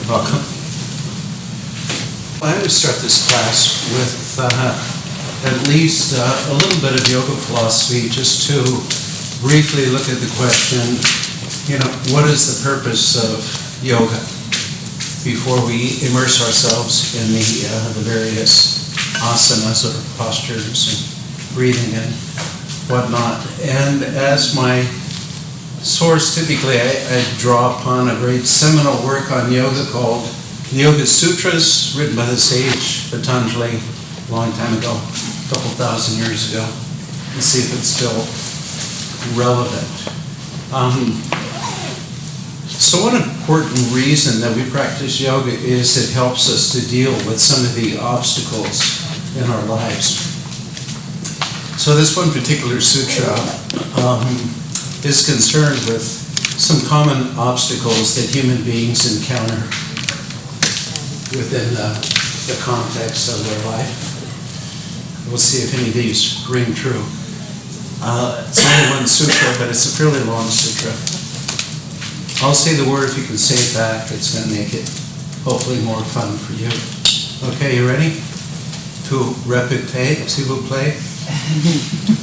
Welcome. I always start this class with at least a little bit of yoga philosophy, just to briefly look at the question, what is the purpose of yoga, before we immerse ourselves in the various asanas or postures and breathing and whatnot. And as my source, typically I draw upon a great seminal work on yoga called the Yoga Sutras, written by the sage Patanjali a long time ago, a couple thousand years ago, and see if it's still relevant. So one important reason that we practice yoga is it helps us to deal with some of the obstacles in our lives. So this one particular sutra is concerned with some common obstacles that human beings encounter within the context of their life. We'll see if any of these ring true. It's only one sutra, but it's a fairly long sutra. I'll say the word. If you can say it back, it's going to make it hopefully more fun for you. Okay, you ready? To répéter, s'il vous plaît.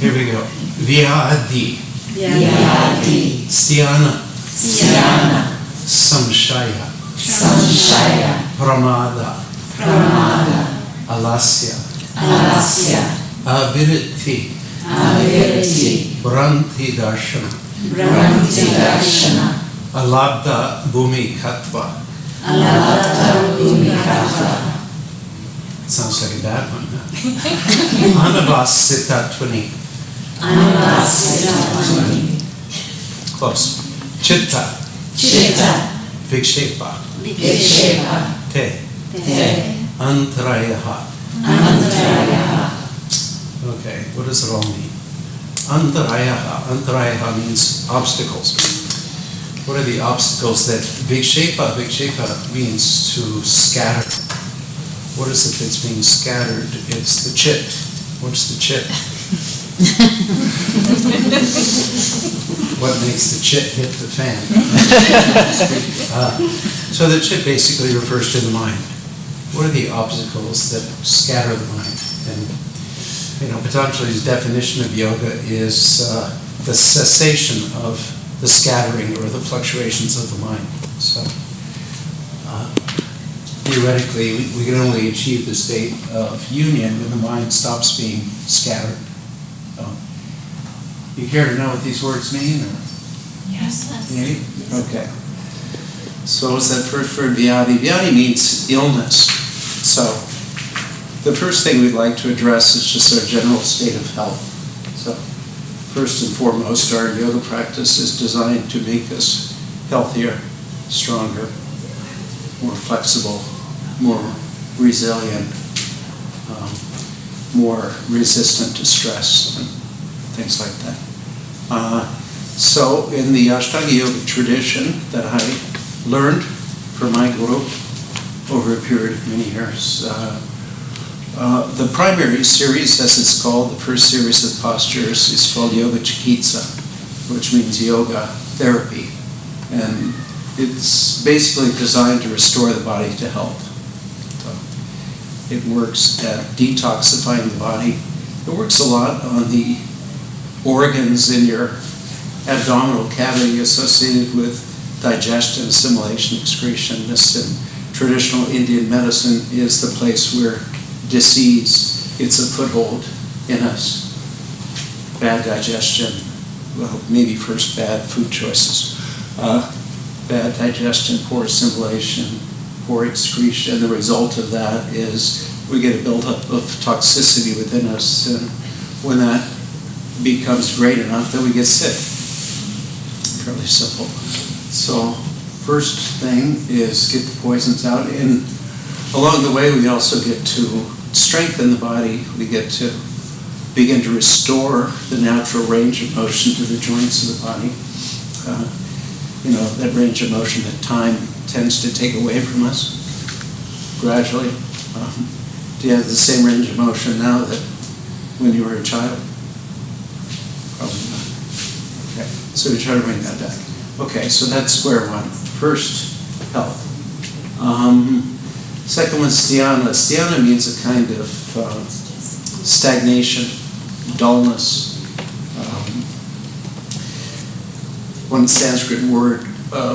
Here we go. Vyadi. Vyadi. Sthana. Sthana. Samshaya. Samshaya. Pramada. Pramada. Alasya. Alasya. Aviriti. Aviriti. Branti darshana. Branti darshana. Alabdha bhumi katva. Alabdha bhumi katva. Sounds like a bad one, huh? Anavasitattvani. Anavasitattvani. Close. Chitta. Chitta. Vikshepa. Vikshepa. Te. Te. Antarayaha. Antarayaha. Okay, what does it all mean? Antarayaha. Antarayaha means obstacles. What are the obstacles that Vikshepa? Vikshepa means to scatter. What is it that's being scattered? It's the chit. What's the chit? What makes the chit hit the fan? So the chit basically refers to the mind. What are the obstacles that scatter the mind? And Patanjali's definition of yoga is the cessation of the scattering or the fluctuations of the mind. So theoretically, we can only achieve the state of union when the mind stops being scattered. You care to know what these words mean? Or? Yes. Maybe? Okay. So what's that first word, vyadi? Vyadi means illness. So the first thing we'd like to address is just our general state of health. So first and foremost, our yoga practice is designed to make us healthier, stronger, more flexible, more resilient, more resistant to stress, and things like that. So in the Ashtanga Yoga tradition that I learned from my guru over a period of many years, the primary series, as it's called, the first series of postures, is called Yoga Chikitsa, which means yoga therapy. And it's basically designed to restore the body to health. So it works at detoxifying the body. It works a lot on the organs in your abdominal cavity associated with digestion, assimilation, excretion. This in traditional Indian medicine is the place where disease gets a foothold in us. Bad digestion, well, maybe first bad food choices. Bad digestion, poor assimilation, poor excretion. The result of that is we get a buildup of toxicity within us, and when that becomes great enough, then we get sick. Fairly simple. So first thing is get the poisons out, and along the way we also get to strengthen the body. We get to begin to restore the natural range of motion to the joints of the body. That range of motion that time tends to take away from us gradually. Do you have the same range of motion now that when you were a child? Probably not. Okay, so we try to bring that back. Okay, so that's square one. First, health. Second one's dhyana. Dhyana means a kind of stagnation, dullness. One Sanskrit word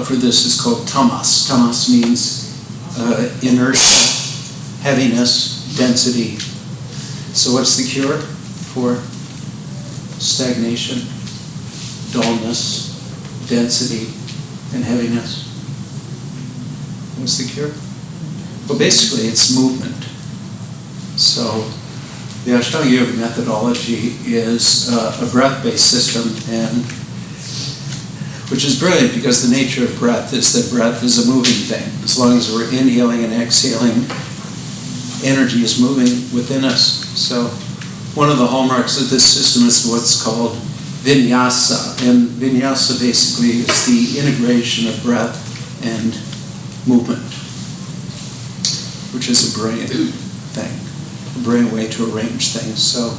for this is called tamas. Tamas means inertia, heaviness, density. So what's the cure for stagnation, dullness, density, and heaviness? What's the cure? Well, basically, it's movement. So the Ashtanga Yoga methodology is a breath-based system, and which is brilliant because the nature of breath is that breath is a moving thing. As long as we're inhaling and exhaling, energy is moving within us. So one of the hallmarks of this system is what's called vinyasa. And vinyasa basically is the integration of breath and movement, which is a brilliant thing, a brilliant way to arrange things. So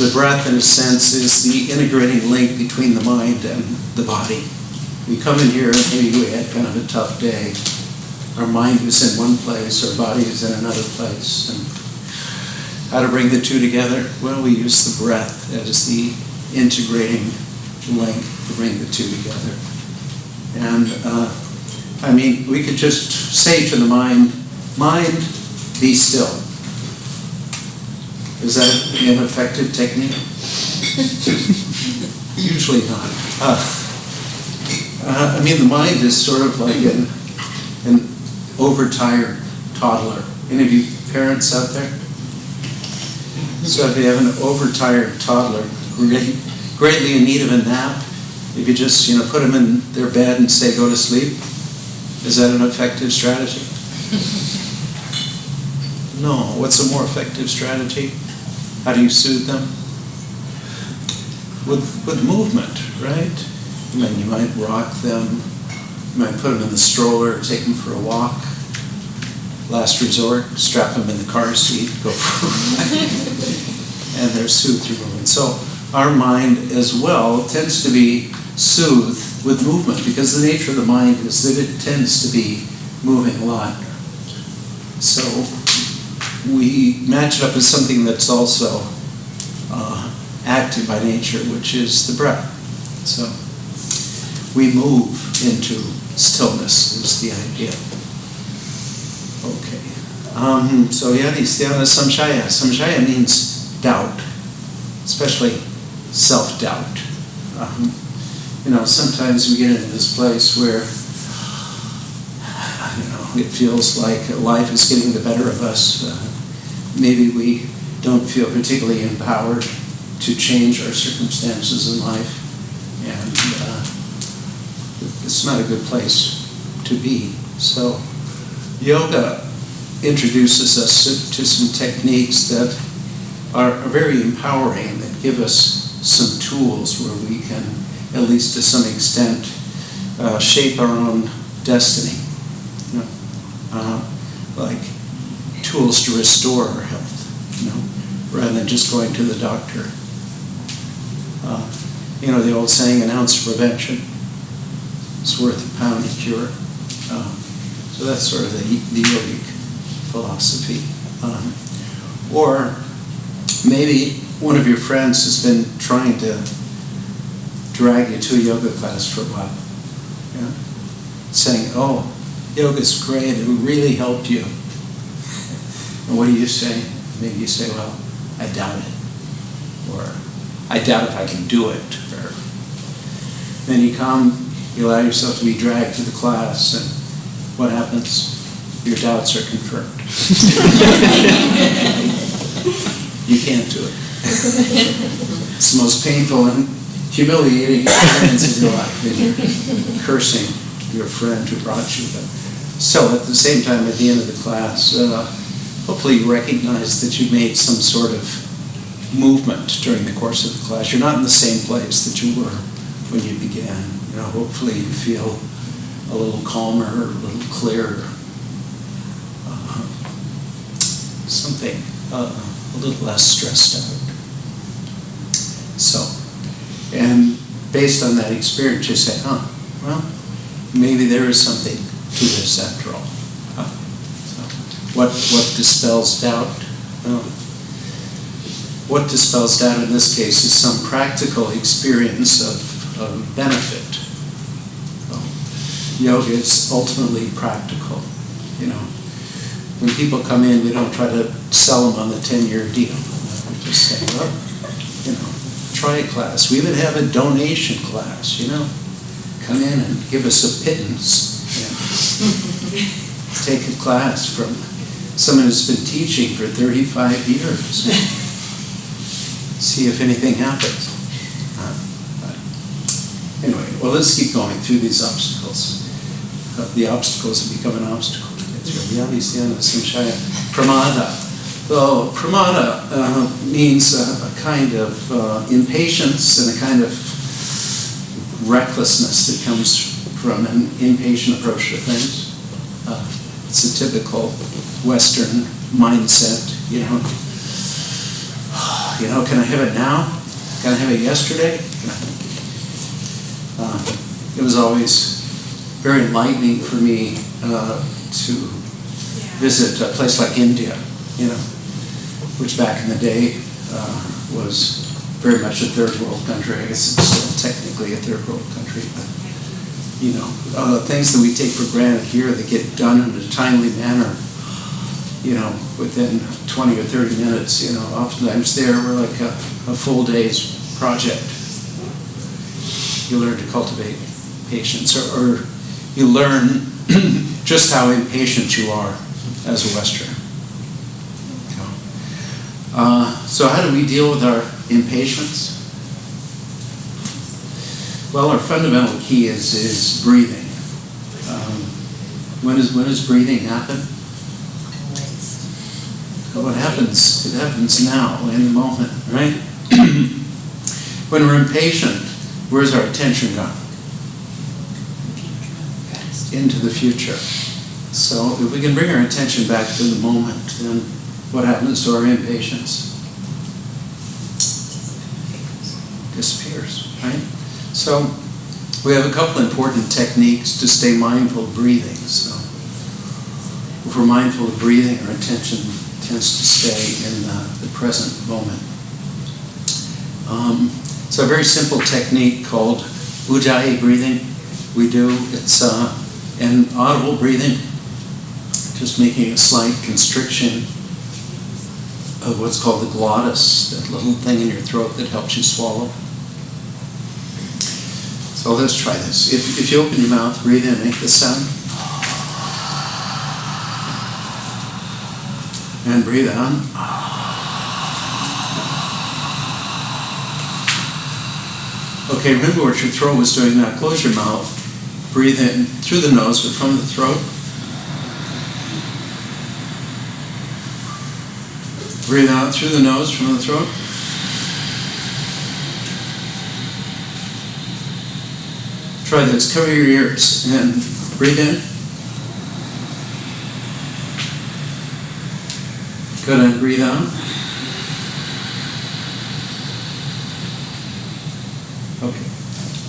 the breath, in a sense, is the integrating link between the mind and the body. We come in here, maybe we had kind of a tough day. Our mind is in one place, our body is in another place. And how to bring the two together? Well, we use the breath as the integrating link to bring the two together. And we could just say to the mind, be still. Is that an effective technique? Usually not. The mind is sort of like an overtired toddler. Any of you parents out there? So if you have an overtired toddler, greatly in need of a nap, if you just put them in their bed and say, go to sleep, is that an effective strategy? No. What's a more effective strategy? How do you soothe them? With movement, right? You might rock them, you might put them in the stroller, take them for a walk. Last resort, strap them in the car seat, go for a ride. And they're soothed through movement. So our mind as well tends to be soothed with movement because the nature of the mind is that it tends to be moving a lot. So we match it up with something that's also active by nature, which is the breath. So we move into stillness is the idea. Okay. Dhyana samshaya. Samshaya means doubt, especially self-doubt. Sometimes we get into this place where it feels like life is getting the better of us. Maybe we don't feel particularly empowered to change our circumstances in life, and it's not a good place to be. So yoga introduces us to some techniques that are very empowering, that give us some tools where we can, at least to some extent, shape our own destiny. Like tools to restore our health, rather than just going to the doctor. The old saying, an ounce of prevention is worth a pound of cure. So that's sort of the yogic philosophy. Or maybe one of your friends has been trying to drag you to a yoga class for a while. Saying, oh, yoga's great, it really helped you. And what do you say? Maybe you say, well, I doubt it. Or, I doubt if I can do it. Or then you come, you allow yourself to be dragged to the class, and what happens? Your doubts are confirmed. You can't do it. It's the most painful and humiliating experience of your life. And you're cursing your friend who brought you. But still, at the same time, at the end of the class, hopefully you recognize that you made some sort of movement during the course of the class. You're not in the same place that you were when you began. Hopefully you feel a little calmer, a little clearer, something a little less stressed out. So, and based on that experience, you say, well, maybe there is something to this after all. What dispels doubt? Well, what dispels doubt in this case is some practical experience of benefit. Yoga is ultimately practical. When people come in, we don't try to sell them on the 10-year deal. We just say, well, try a class. We even have a donation class, Come in and give us a pittance. Take a class from someone who's been teaching for 35 years. See if anything happens. Anyway, well, let's keep going through these obstacles. The obstacles have become an obstacle. Pramada. So, pramada means a kind of impatience and a kind of recklessness that comes from an impatient approach to things. It's a typical Western mindset, can I have it now? Can I have it yesterday? It was always very enlightening for me to visit a place like India, which back in the day was very much a third world country. I guess it's still technically a third world country, but things that we take for granted here that get done in a timely manner, within 20 or 30 minutes, oftentimes there we're like a full day's project. You learn to cultivate patience, or you learn just how impatient you are as a Westerner. So how do we deal with our impatience? Well, our fundamental key is breathing. When does breathing happen? What happens? It happens now, in the moment, right? When we're impatient, where's our attention gone? Into the future. So if we can bring our attention back to the moment, then what happens to our impatience? Disappears, right? So we have a couple important techniques to stay mindful of breathing. So if we're mindful of breathing, our attention tends to stay in the present moment. So a very simple technique called Ujjayi breathing we do. It's an audible breathing, just making a slight constriction of what's called the glottis, that little thing in your throat that helps you swallow. So let's try this. If you open your mouth, breathe in, make the sound. And breathe out. Okay, remember what your throat was doing now. Close your mouth. Breathe in through the nose, but from the throat. Breathe out through the nose, from the throat. Try this. Cover your ears and breathe in. Good, and breathe out. Okay,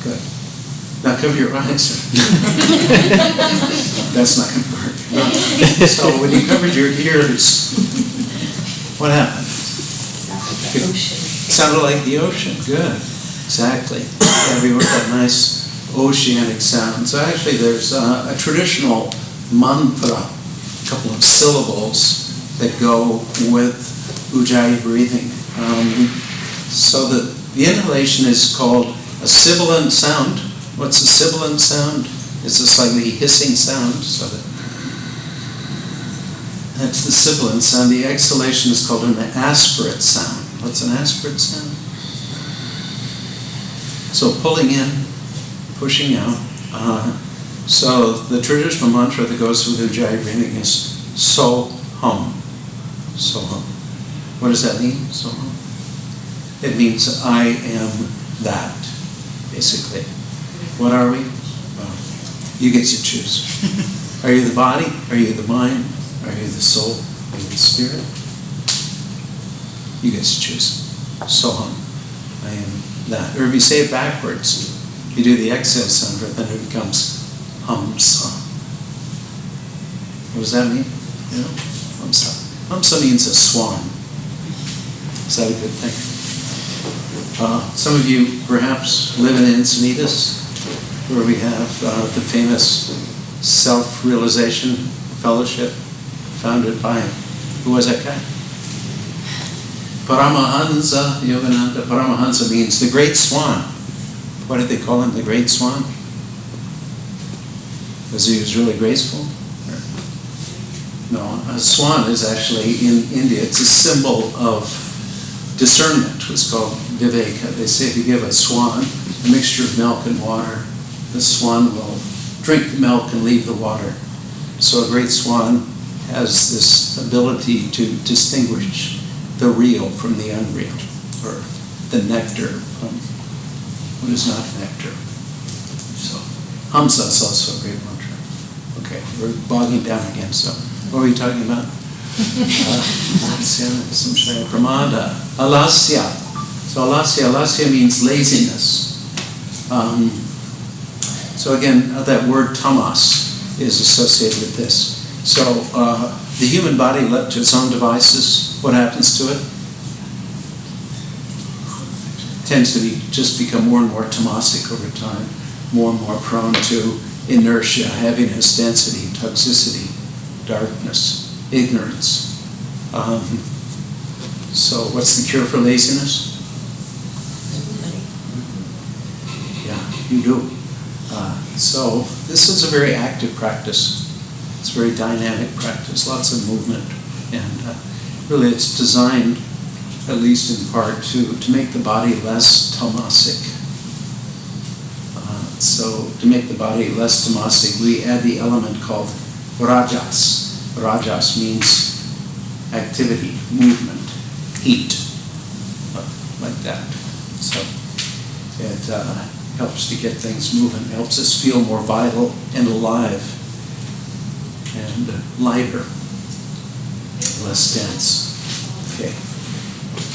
good. Now cover your eyes. That's not going to work. So when you covered your ears, what happened? It sounded like the ocean. Good. Exactly. Yeah, we worked that nice oceanic sound. So actually there's a traditional mantra, a couple of syllables that go with Ujjayi breathing. So the inhalation is called a sibilant sound. What's a sibilant sound? It's a slightly hissing sound. So that's the sibilant sound. The exhalation is called an aspirate sound. What's an aspirate sound? So pulling in, pushing out. So the traditional mantra that goes with Ujjayi breathing is So Hum. So Hum. What does that mean? So Hum. It means I am that, basically. What are we? Well, you get to choose. Are you the body? Are you the mind? Are you the soul? Are you the spirit? You get to choose. So Hum. I am that. Or if you say it backwards, you do the exhale sound, then it becomes Hum Sa. What does that mean? Hamsa. Hamsa means a swan. Is that a good thing? Some of you perhaps live in Encinitas, where we have the famous self-realization fellowship founded by, who was that guy? Paramahansa Yogananda. Paramahansa means the great swan. Why did they call him the great swan? Because he was really graceful? No, a swan is actually, in India, it's a symbol of discernment. It's called viveka. They say if you give a swan a mixture of milk and water, the swan will drink the milk and leave the water. So a great swan has this ability to distinguish the real from the unreal, or the nectar from what is not nectar. So, Hamsa is also a great mantra. Okay, we're bogging down again, so what were we talking about? Pramada. Alasya. So alasya means laziness. So again, that word tamas is associated with this. So the human body left to its own devices, what happens to it? Tends to just become more and more tamasic over time, more and more prone to inertia, heaviness, density, toxicity, darkness, ignorance. So what's the cure for laziness? Yeah, you do. So this is a very active practice. It's a very dynamic practice, lots of movement. And really it's designed, at least in part, to make the body less tamasic. So to make the body less tamasic, we add the element called rajas. Rajas means activity, movement, heat, like that. So it helps to get things moving, helps us feel more vital and alive and lighter, less dense. Okay.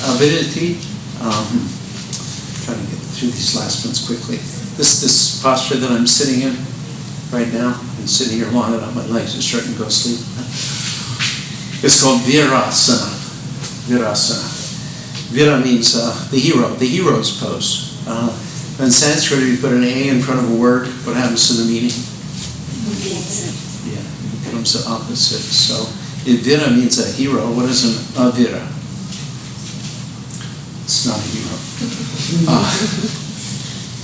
Avidity, trying to get through these last ones quickly. This posture that I'm sitting in right now, and sitting here long enough, my legs are starting to go to sleep. It's called virasana. Virasana. Vira means the hero, the hero's pose. In Sanskrit, if you put an A in front of a word, what happens to the meaning? Yeah, it becomes the opposite. So if vira means a hero, what is an avira? It's not a hero.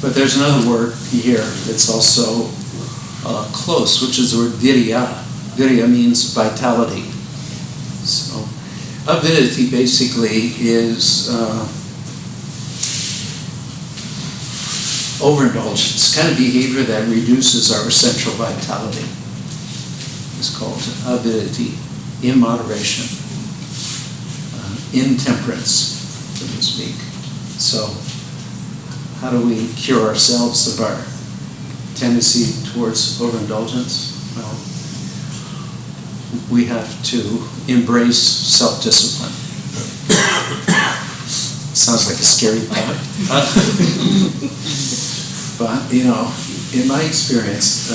But there's another word here that's also close, which is the word virya. Virya means vitality. So avidity basically is overindulgence, kind of behavior that reduces our essential vitality. It's called avidity, immoderation, intemperance, so to speak. So how do we cure ourselves of our tendency towards overindulgence? Well, we have to embrace self-discipline. Sounds like a scary thought. But, in my experience,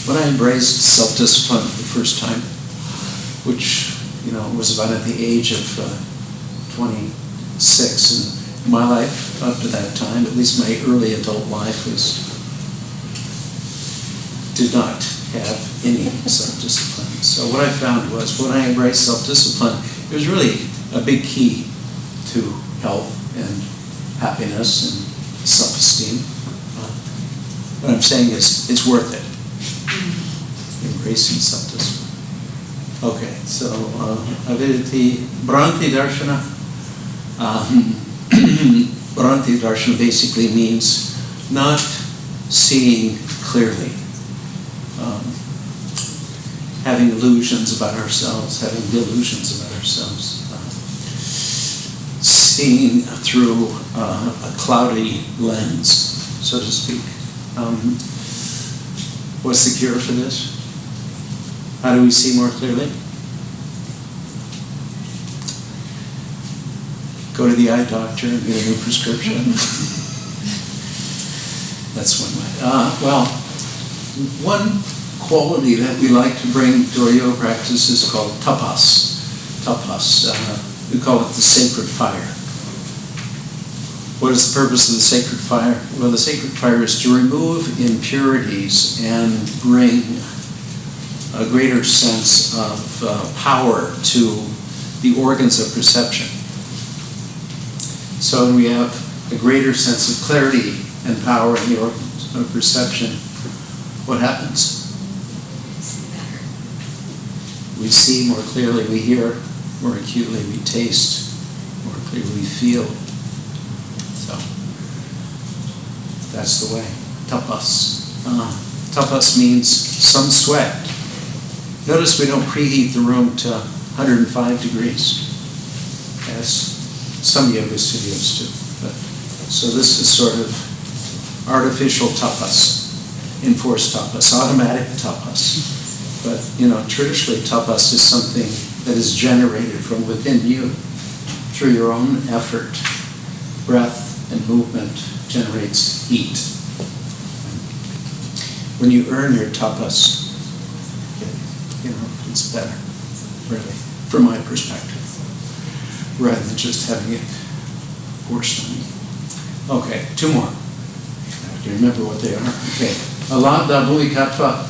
when I embraced self-discipline for the first time, which, was about at the age of 26, and my life up to that time, at least my early adult life, did not have any self-discipline. So what I found was when I embraced self-discipline, it was really a big key to health and happiness and self-esteem. What I'm saying is it's worth it. Embracing self-discipline. Okay, so avidity, Bhranti Darshana. Bhranti Darshana basically means not seeing clearly. Having illusions about ourselves, having delusions about ourselves. Seeing through a cloudy lens, so to speak. What's the cure for this? How do we see more clearly? Go to the eye doctor and get a new prescription. That's one way. One quality that we like to bring to our yoga practice is called tapas. tapas. We call it the sacred fire. What is the purpose of the sacred fire? Well, the sacred fire is to remove impurities and bring a greater sense of power to the organs of perception. So when we have a greater sense of clarity and power in the organs of perception, what happens? We see more clearly, we hear more acutely, we taste more clearly, we feel. So that's the way. Tapas. Tapas means some sweat. Notice we don't preheat the room to 105 degrees, as some yoga studios do. But, so this is sort of artificial tapas, enforced tapas, automatic tapas. But, traditionally tapas is something that is generated from within you through your own effort. Breath and movement generates heat. When you earn your tapas, it's better, really, from my perspective, rather than just having it forced on you. Okay, 2 more. Do you remember what they are? Okay. Alada Bhuikatva.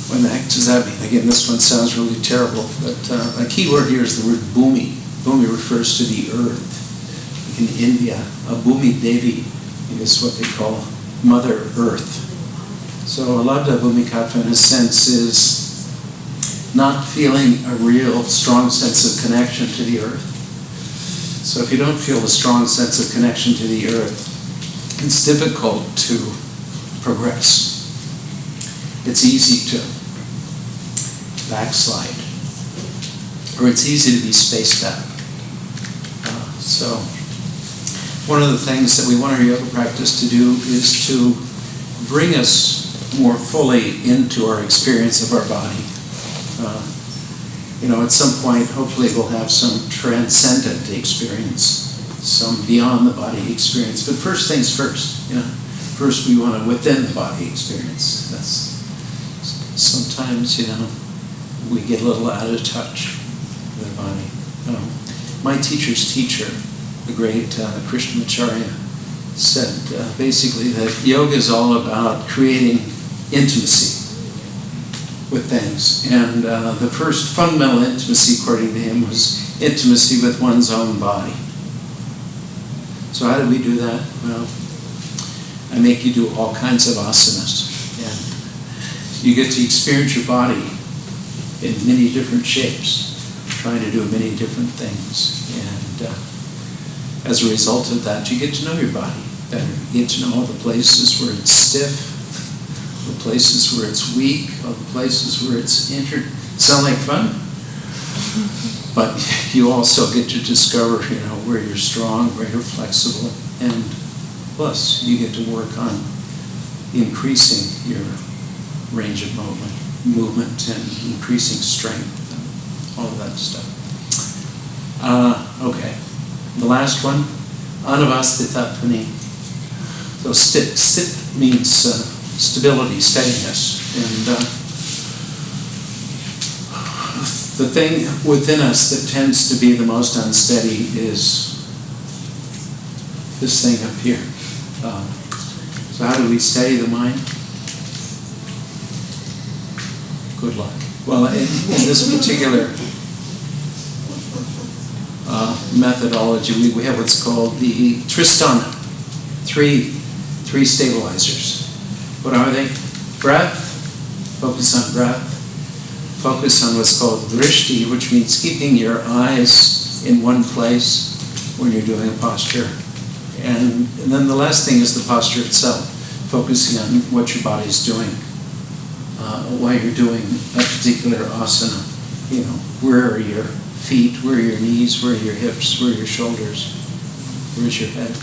What the heck does that mean? Again, this one sounds really terrible, but a key word here is the word bhumi. Bhumi refers to the earth. In India, a bhumi devi is what they call Mother Earth. So alada bhumikatva, in a sense, is not feeling a real strong sense of connection to the earth. So if you don't feel a strong sense of connection to the earth, it's difficult to progress. It's easy to backslide, or it's easy to be spaced out. So one of the things that we want our yoga practice to do is to bring us more fully into our experience of our body. At some point, hopefully we'll have some transcendent experience, some beyond the body experience. But first things first, first we want a within the body experience. That's sometimes, we get a little out of touch with our body. My teacher's teacher, the great Krishnamacharya, said basically that yoga is all about creating intimacy with things. And the first fundamental intimacy, according to him, was intimacy with one's own body. So how do we do that? Well, I make you do all kinds of asanas. And you get to experience your body in many different shapes, trying to do many different things. And as a result of that, you get to know your body better. You get to know all the places where it's stiff, the places where it's weak, all the places where it's injured. Sound like fun? But you also get to discover, where you're strong, where you're flexible, and plus you get to work on increasing your range of movement and increasing strength and all of that stuff. Okay, the last one, anavasthitattvani. So stit means stability, steadiness, and the thing within us that tends to be the most unsteady is this thing up here. So how do we steady the mind? Good luck. Well, in this particular methodology, we have what's called the Tristana, three stabilizers. What are they? Breath, focus on breath. Focus on what's called drishti, which means keeping your eyes in one place when you're doing a posture. And then the last thing is the posture itself, focusing on what your body's doing while you're doing a particular asana. Where are your feet, where are your knees, where are your hips, where are your shoulders, where is your head,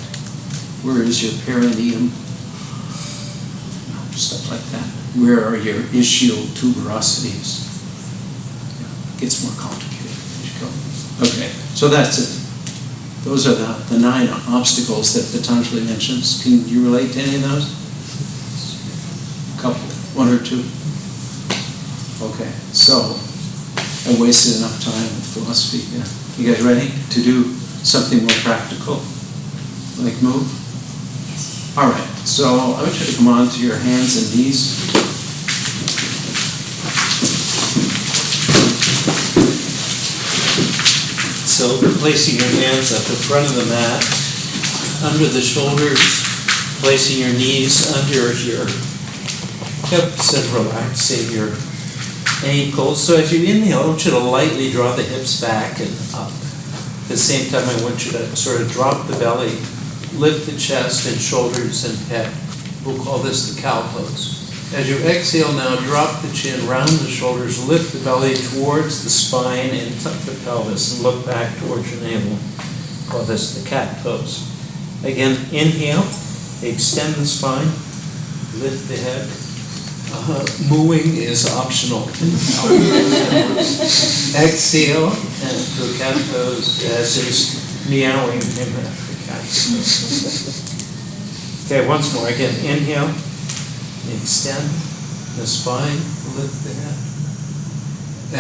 where is your perineum, stuff like that. Where are your ischial tuberosities? Gets more complicated as you go. Okay, so that's it. Those are the 9 obstacles that Patanjali mentions. Can you relate to any of those? A couple, 1 or 2. Okay, so I wasted enough time with philosophy. Yeah. You guys ready to do something more practical? Like move? All right. So I want you to come on to your hands and knees. So placing your hands at the front of the mat, under the shoulders, placing your knees under your hips and relaxing your ankles. So as you inhale, I want you to lightly draw the hips back and up. At the same time, I want you to sort of drop the belly, lift the chest and shoulders and head. We'll call this the cow pose. As you exhale now, drop the chin, round the shoulders, lift the belly towards the spine and tuck the pelvis and look back towards your navel. Call this the cat pose. Again, inhale, extend the spine, lift the head. Mooing is optional. Exhale, and to a cat pose, as is meowing in the cat. Okay, once more. Again, inhale, extend the spine, lift the head.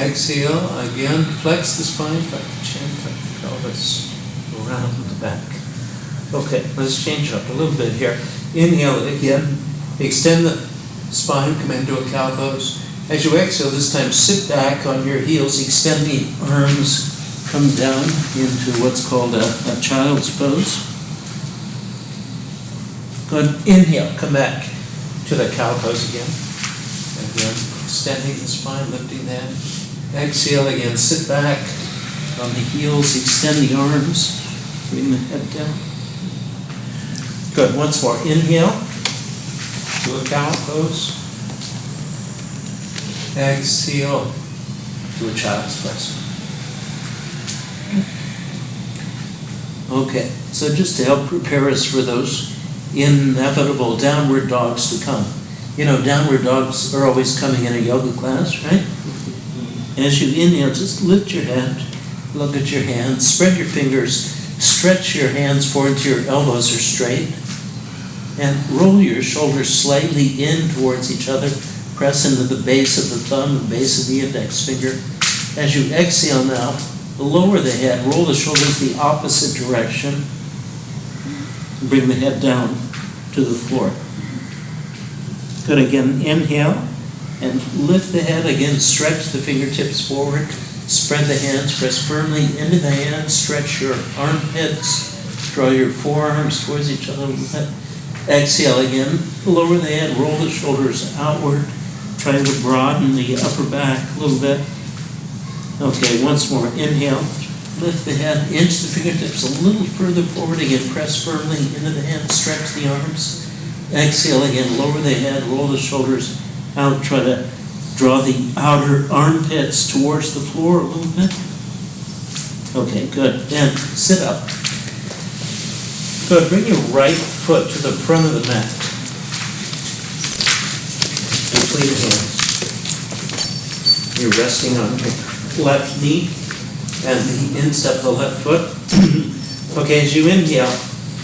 Exhale, again, flex the spine, tuck the chin, tuck the pelvis, around the back. Okay, let's change it up a little bit here. Inhale again, extend the spine, come into a cow pose. As you exhale, this time sit back on your heels, extend the arms, come down into what's called a child's pose. Good. Inhale, come back to the cow pose again. Again, extending the spine, lifting the head. Exhale again, sit back on the heels, extend the arms, bring the head down. Good. Once more. Inhale to a cow pose. Exhale to a child's pose. Okay, so just to help prepare us for those inevitable downward dogs to come. You know, downward dogs are always coming in a yoga class, right? As you inhale, just lift your head, look at your hands, spread your fingers, stretch your hands forward till your elbows are straight, and roll your shoulders slightly in towards each other. Press into the base of the thumb, the base of the index finger. As you exhale now, lower the head, roll the shoulders the opposite direction. Bring the head down to the floor. Good. Again, inhale and lift the head. Again, stretch the fingertips forward. Spread the hands, press firmly into the hands. Stretch your armpits. Draw your forearms towards each other a little bit. Exhale again. Lower the head, roll the shoulders outward. Try to broaden the upper back a little bit. Okay, once more. Inhale. Lift the head, inch the fingertips a little further forward. Again, press firmly into the hands, stretch the arms. Exhale again, lower the head, roll the shoulders out. Try to draw the outer armpits towards the floor a little bit. Okay, good. Then sit up. Good. Bring your right foot to the front of the mat. Between the hands. You're resting on your left knee and the instep of the left foot. Okay, as you inhale,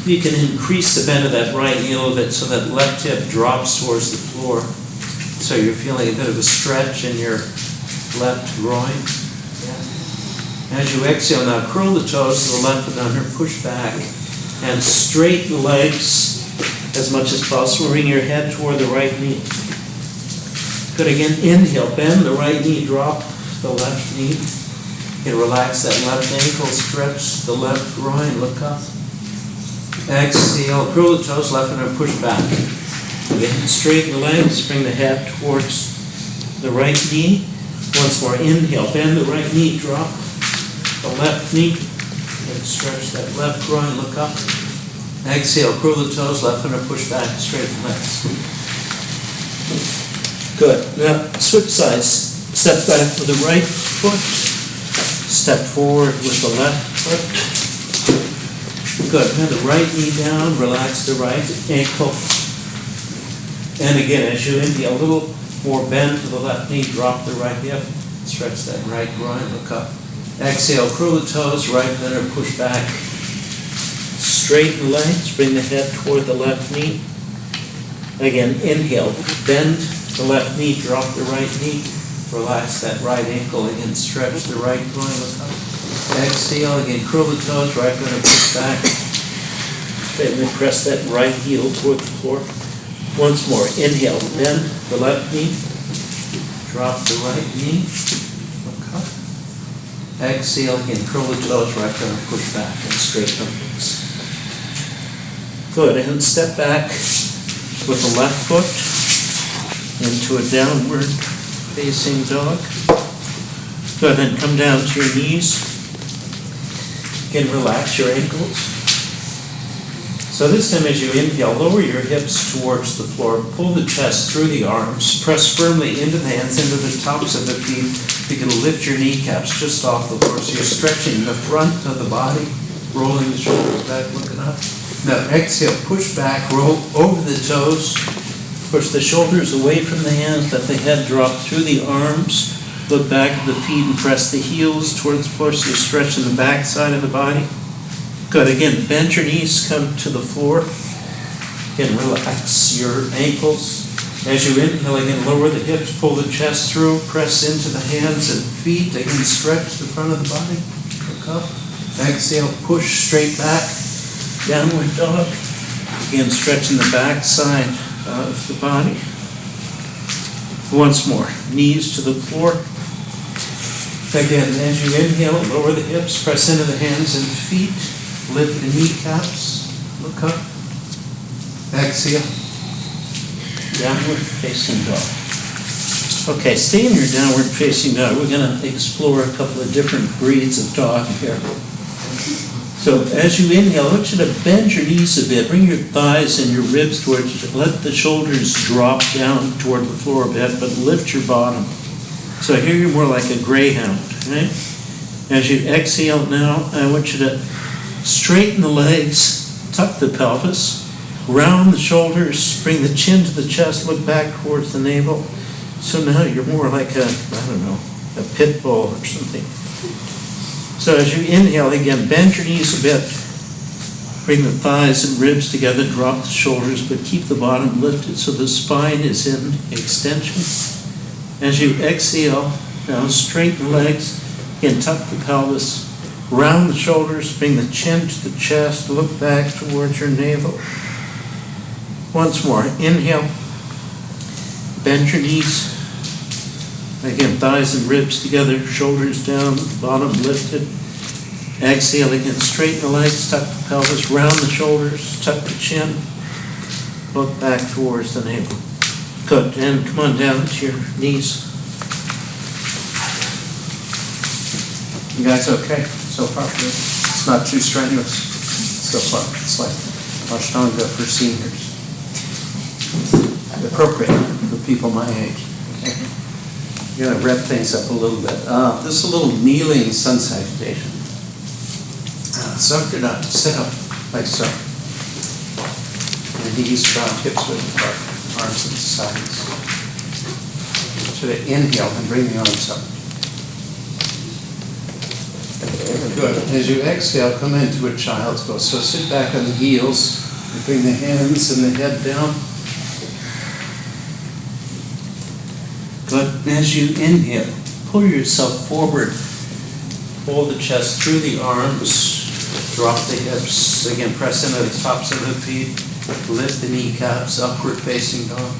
you can increase the bend of that right knee a little bit so that left hip drops towards the floor. So you're feeling a bit of a stretch in your left groin. As you exhale now, curl the toes to the left and under, push back, and straighten the legs as much as possible. Bring your head toward the right knee. Good. Again, inhale, bend the right knee, drop the left knee. You can relax that left ankle, stretch the left groin, look up. Exhale, curl the toes, left and push back. Again, straighten the legs, bring the head towards the right knee. Once more, inhale, bend the right knee, drop the left knee, and stretch that left groin, look up. Exhale, curl the toes, left and push back, straighten the legs. Good. Now, switch sides. Step back with the right foot. Step forward with the left foot. Good. Have the right knee down. Relax the right ankle. And again, as you inhale, a little more bend to the left knee. Drop the right hip. Stretch that right groin. Look up. Exhale. Curl the toes. Right center. Push back. Straighten the legs. Bring the head toward the left knee. Again, inhale. Bend the left knee. Drop the right knee. Relax that right ankle again, stretch the right groin, look up. Exhale again, curl the toes, right foot and push back. And then press that right heel toward the floor. Once more, inhale, bend the left knee, drop the right knee, look up. Exhale again, curl the toes, right foot and push back and straighten up. Good, and step back with the left foot into a downward facing dog. Good, and come down to your knees. Again, relax your ankles. So this time as you inhale, lower your hips towards the floor, pull the chest through the arms, press firmly into the hands, into the tops of the feet. You can lift your kneecaps just off the floor, so you're stretching the front of the body, rolling the shoulders back, looking up. Now exhale, push back, roll over the toes, push the shoulders away from the hands, let the head drop through the arms, look back at the feet and press the heels towards the floor so you're stretching the back side of the body. Good, again, bend your knees, come to the floor. Again, relax your ankles. As you inhale, again, lower the hips, pull the chest through, press into the hands and feet, again, stretch the front of the body, look up. Exhale, push straight back, downward dog. Again, stretching the back side of the body. Once more, knees to the floor. Again, as you inhale, lower the hips, press into the hands and feet, lift the kneecaps, look up. Exhale, downward facing dog. Okay, stay in your downward facing dog. We're going to explore a couple of different breeds of dog here. So as you inhale, I want you to bend your knees a bit. Bring your thighs and your ribs towards you. Let the shoulders drop down toward the floor a bit, but lift your bottom. So here you're more like a greyhound, right? As you exhale now, I want you to straighten the legs, tuck the pelvis, round the shoulders, bring the chin to the chest, look back towards the navel. So now you're more like a pit bull or something. So as you inhale, again, bend your knees a bit. Bring the thighs and ribs together, drop the shoulders, but keep the bottom lifted so the spine is in extension. As you exhale, now straighten the legs, again, tuck the pelvis, round the shoulders, bring the chin to the chest, look back towards your navel. Once more, inhale, bend your knees. Again, thighs and ribs together, shoulders down, bottom lifted. Exhale again, straighten the legs, tuck the pelvis, round the shoulders, tuck the chin, look back towards the navel. Good, and come on down to your knees. You guys okay so far? It's not too strenuous so far. It's like Ashtanga for seniors. Appropriate for people my age. You're going to rep things up a little bit. This is a little kneeling sun salutation. Sit up like so. And knees drop, hips width apart, arms to the sides. So to inhale and bring the arms up. Good. As you exhale, come into a child's pose. So sit back on the heels and bring the hands and the head down. But as you inhale, pull yourself forward, pull the chest through the arms, drop the hips, again press into the tops of the feet, lift the kneecaps, upward facing dog.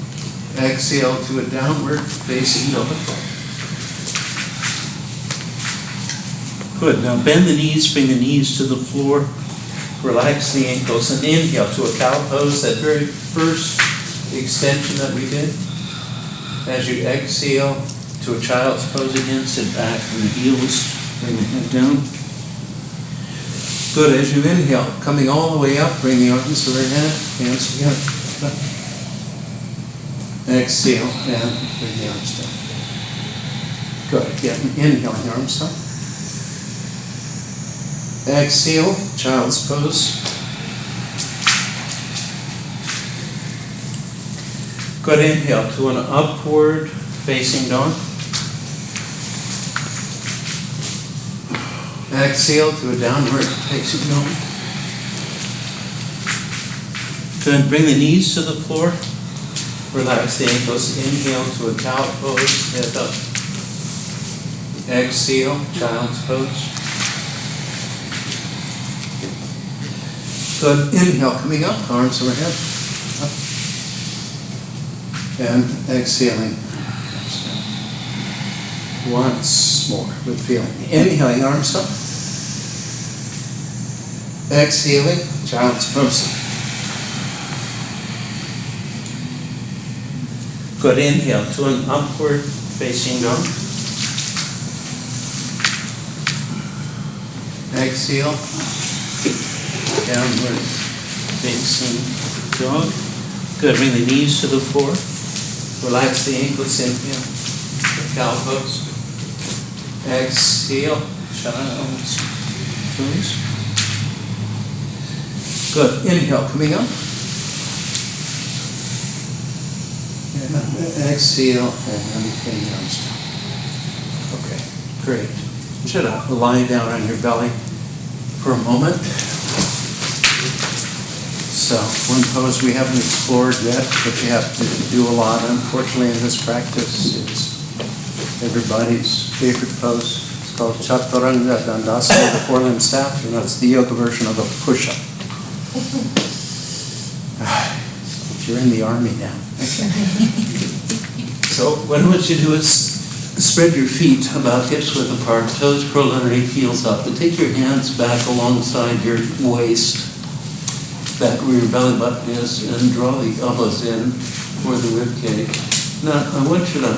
Exhale to a downward facing dog. Good, now bend the knees, bring the knees to the floor, relax the ankles, and inhale to a cow pose, that very first extension that we did. As you exhale to a child's pose again, sit back on the heels, bring the head down. Good, as you inhale, coming all the way up, bring the arms overhead, hands together. Exhale, and bring the arms down. Good, again, inhaling the arms up. Exhale, child's pose. Good, inhale to an upward facing dog. Exhale to a downward facing dog. Good, bring the knees to the floor. Relax the ankles. Inhale to a cow pose, head up. exhale, child's pose. Good. Inhale, coming up, arms overhead. Up. And exhaling. Once more with feeling. Inhaling, arms up. Exhaling, child's pose. Good. Inhale to an upward facing dog. Exhale, downward facing dog. Good. Bring the knees to the floor. Relax the ankles. Inhale, cow pose. Exhale, child's pose. Good. Inhale, coming up. And exhale, and everything else. Okay, great. You should lie down on your belly for a moment. So, one pose we haven't explored yet, but you have to do a lot, unfortunately, in this practice. It's everybody's favorite pose. It's called Chaturanga Dandasana, the four-limb staff, and that's the yoga version of a push-up. You're in the army now. So what I want you to do is spread your feet about hips width apart, toes curled underneath, heels up, and take your hands back alongside your waist, back where your belly button is, and draw the elbows in for the rib cage. Now I want you to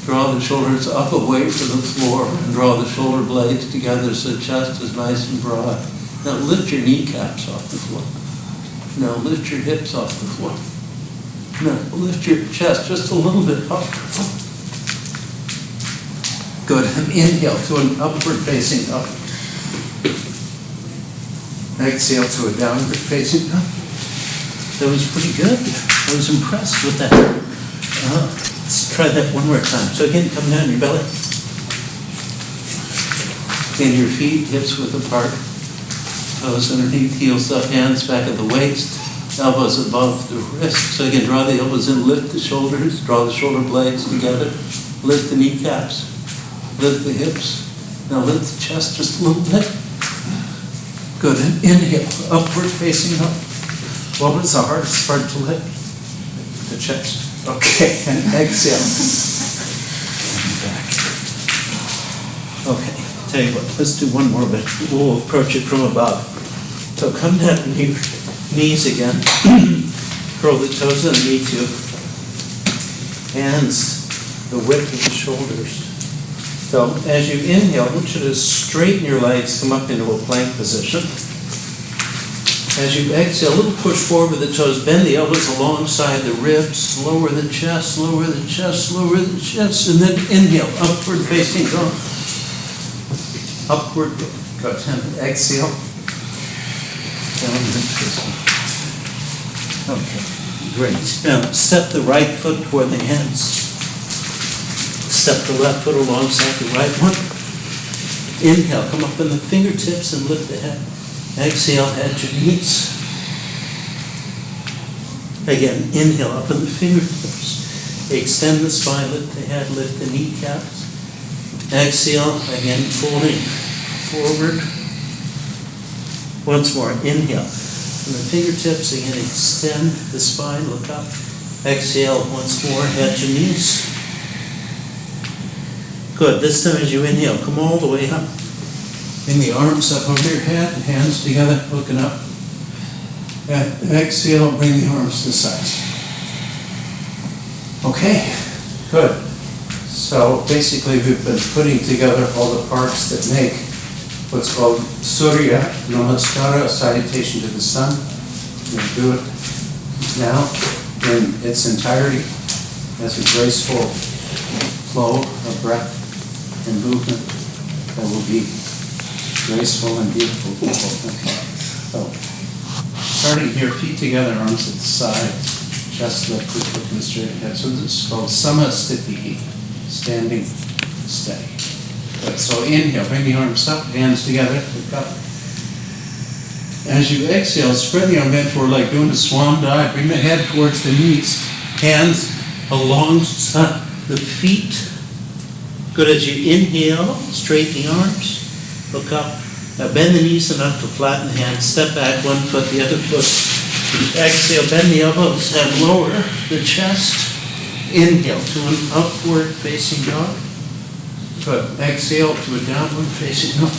draw the shoulders up away from the floor and draw the shoulder blades together so the chest is nice and broad. Now lift your kneecaps off the floor. Now lift your hips off the floor. Now lift your chest just a little bit up. Good. And inhale to an upward facing up. Exhale to a downward facing up. That was pretty good. I was impressed with that. Let's try that one more time. So again, come down your belly. And your feet, hips width apart. Toes underneath, heels up, hands back at the waist, elbows above the wrist. So again, draw the elbows in, lift the shoulders, draw the shoulder blades together, lift the kneecaps, lift the hips. Now lift the chest just a little bit. Good. And inhale, upward facing up. What was the hardest part to lift? The chest. Okay, and exhale. And back. Okay, tell you what, let's do one more bit. We'll approach it from above. So come down on your knees again. Curl the toes underneath you. Hands the width of the shoulders. So as you inhale, I want you to straighten your legs, come up into a plank position. As you exhale, a little push forward with the toes, bend the elbows alongside the ribs, lower the chest, lower the chest, lower the chest, and then inhale, upward facing dog. Upward, good, and exhale. Okay, great. Now step the right foot toward the hands. Step the left foot alongside the right one. Inhale, come up in the fingertips and lift the head. Exhale, at your knees. Again, inhale, up in the fingertips. Extend the spine, lift the head, lift the kneecaps. Exhale, again, folding forward. Once more, inhale. From the fingertips, again, extend the spine, look up. Exhale, once more, at your knees. Good. This time as you inhale, come all the way up. Bring the arms up over your head, hands together, looking up. And exhale, bring the arms to the sides. Okay, good. So basically we've been putting together all the parts that make what's called Surya Namaskar, a salutation to the sun. We'll do it now in its entirety as a graceful flow of breath and movement that will be graceful and beautiful. Okay. So, starting here, feet together, arms at the side, chest lifted, looking straight ahead. So this is called Samastiti, standing steady. Good. So inhale, bring the arms up, hands together, look up. As you exhale, spread the arm bend forward like doing a swan dive. Bring the head towards the knees, hands alongside the feet. Good. As you inhale, straighten the arms, look up. Now bend the knees enough to flatten the hands. Step back, one foot, the other foot. Exhale, bend the elbows and lower the chest. Inhale to an upward facing dog. Good. Exhale to a downward facing dog.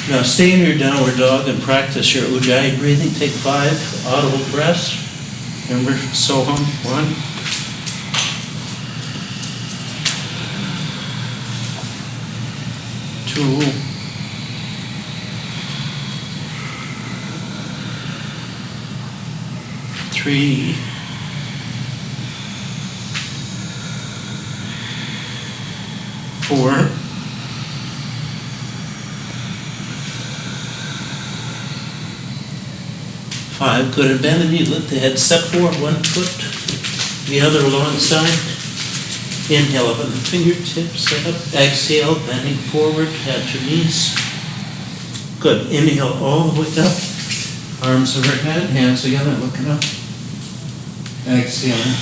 Now stay in your downward dog and practice your Ujjayi breathing. Take 5 audible breaths. Remember, Soham, 1. 2. 3. 4. 5. Good. And bend the knee, lift the head. Step forward, one foot, the other alongside. Inhale up on the fingertips, sit up. Exhale, bending forward, at your knees. Good. Inhale all the way up. Arms overhead, hands together, looking up. Exhaling.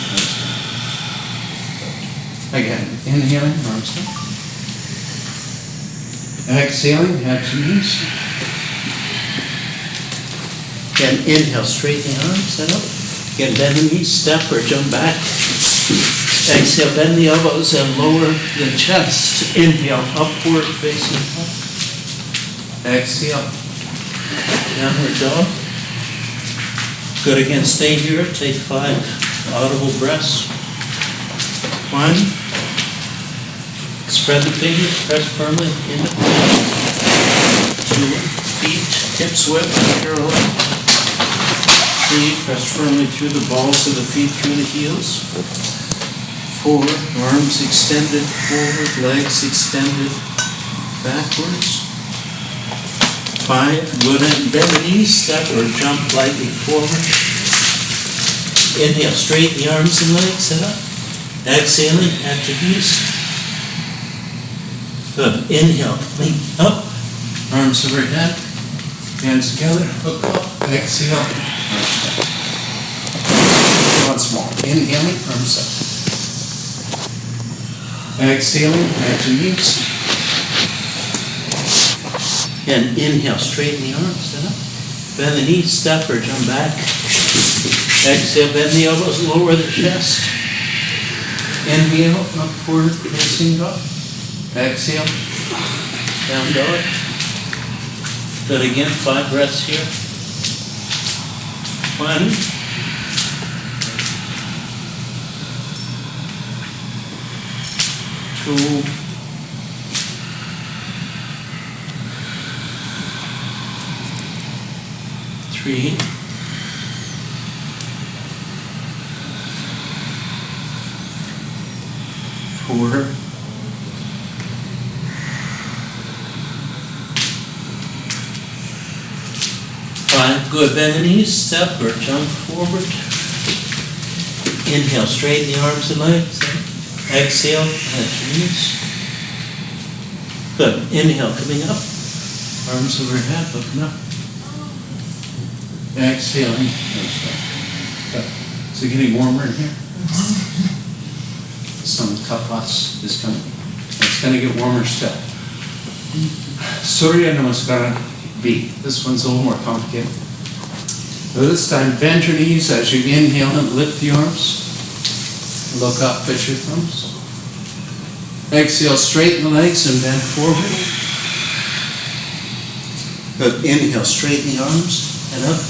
Again, inhaling, arms up. Exhaling, at your knees. Again, inhale, straighten the arms, sit up. Again, bend the knees, step or jump back. Exhale, bend the elbows and lower the chest. Inhale, upward facing up. Exhale, downward dog. Good. Again, stay here. Take 5 audible breaths. 1. Spread the fingers, press firmly into 2. Feet, hips width, parallel. 3. Press firmly through the balls of the feet, through the heels. 4. Arms extended forward, legs extended backwards. 5. Good. And bend the knees, step or jump lightly forward. Inhale, straighten the arms and legs, sit up. Exhaling, at your knees. Good. Inhale, lean up. Arms overhead. Hands together, hook up. Exhale. Once more. Inhaling, arms up. Exhaling, at your knees. And inhale, straighten the arms, sit up. Bend the knees, step or jump back. Exhale, bend the elbows, lower the chest. Inhale, upward facing dog. Exhale, down dog. Good. Again, 5 breaths here. 1. 2. 3. 4. 5. Good. Bend the knees, step or jump forward. Inhale, straighten the arms and legs. Exhale, at your knees. Good. Inhale, coming up. Arms overhead, looking up. Exhaling. Good. Is it getting warmer in here? Some tapas is coming. It's going to get warmer still. Surya Namaskar B. This one's a little more complicated. So this time, bend your knees as you inhale and lift the arms. Look up, touch your thumbs. Exhale, straighten the legs and bend forward. Good. Inhale, straighten the arms and up.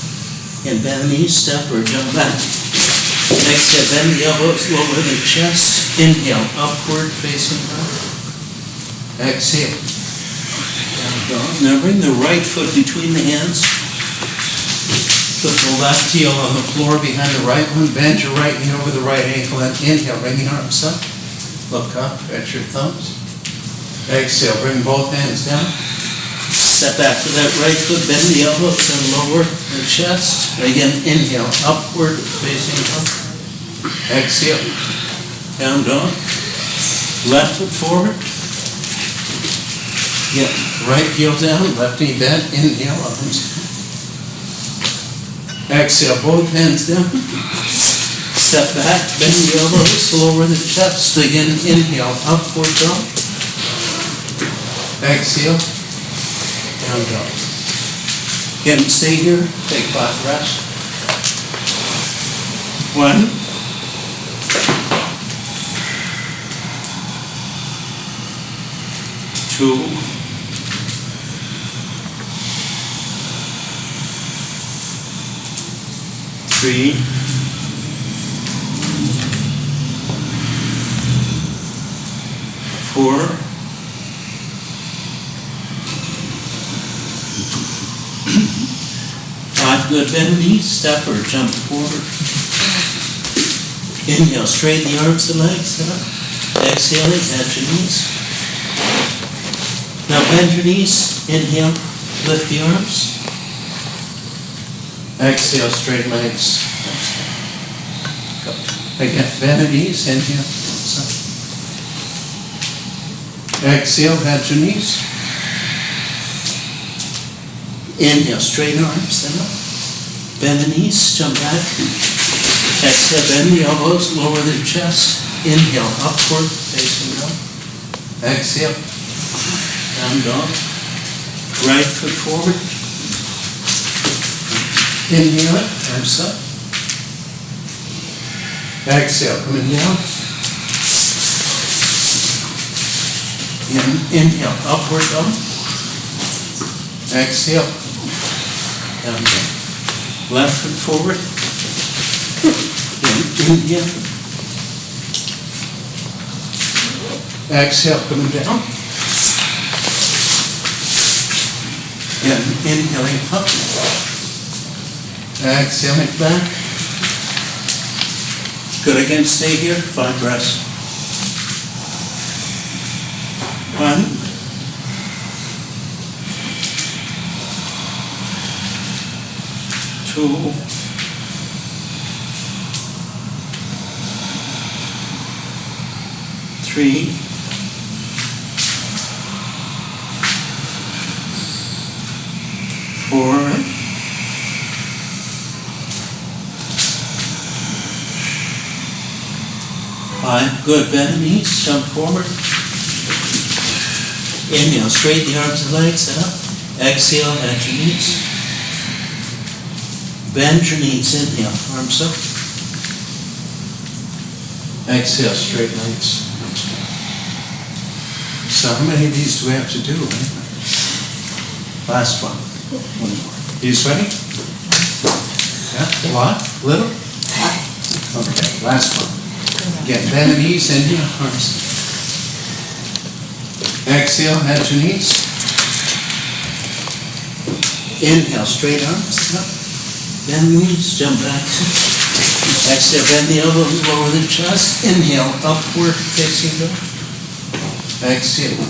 And bend the knees, step or jump back. Exhale, bend the elbows, lower the chest. Inhale, upward facing up. Exhale. Down dog. Now bring the right foot between the hands. Put the left heel on the floor behind the right one. Bend your right knee over the right ankle and inhale, bring the arms up. Look up at your thumbs. Exhale, bring both hands down. Step back to that right foot, bend the elbows and lower the chest. Again, inhale, upward facing up. Exhale, down dog. Left foot forward. Yeah, right heel down, left knee bent. Inhale, arms. Exhale, both hands down. step back, bend the elbows, lower the chest. Again, inhale, upward dog. Exhale, down dog. Again, stay here, take 5 breaths. 1, 2, 3, 4, 5. Good. Bend the knees, step or jump forward. Inhale, straighten the arms and legs up. Exhaling, at your knees. Now bend your knees. Inhale, lift the arms. Exhale, straight legs. Again, bend the knees. Inhale. Exhale, at your knees. Inhale, straighten arms and up. Bend the knees, jump back. Exhale, bend the elbows, lower the chest. Inhale, upward, facing dog. Exhale, down dog. Right foot forward. Inhale it, arms up. Exhale, coming down. Inhale, upward dog. Exhale, down dog. Left foot forward. Inhale. Exhale, coming down. And inhaling up. Exhaling back. Good. Again, stay here. 5 breaths. 1, 2, 3, 4, 5. Good. Bend the knees, jump forward. Inhale, straighten the arms and legs up. Exhale, at your knees. Bend your knees, inhale, arms up. Exhale, straight legs. So how many of these do we have to do? Right? Last one. One more. Are you sweating? Yeah? A lot? Little? Okay, last one. Again, bend the knees, inhale, arms. Exhale, at your knees. Inhale, straight arms up. Bend the knees, jump back. Exhale, bend the elbows, lower the chest. Inhale, upward, facing dog. Exhale,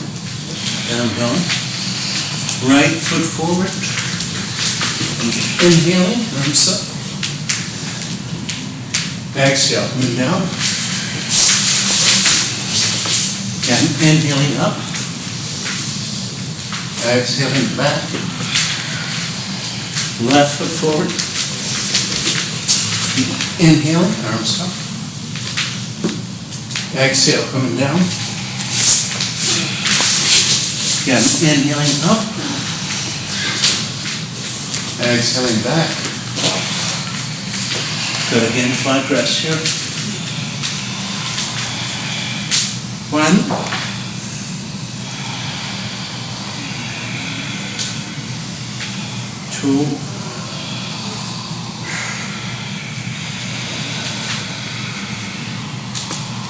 down dog. Right foot forward. Inhaling, arms up. Exhale, coming down. Again, inhaling up. Exhaling back. Left foot forward. Inhaling, arms up. Exhale, coming down. Again, inhaling up. Exhaling back. Good. Again, 5 breaths here. 1, 2,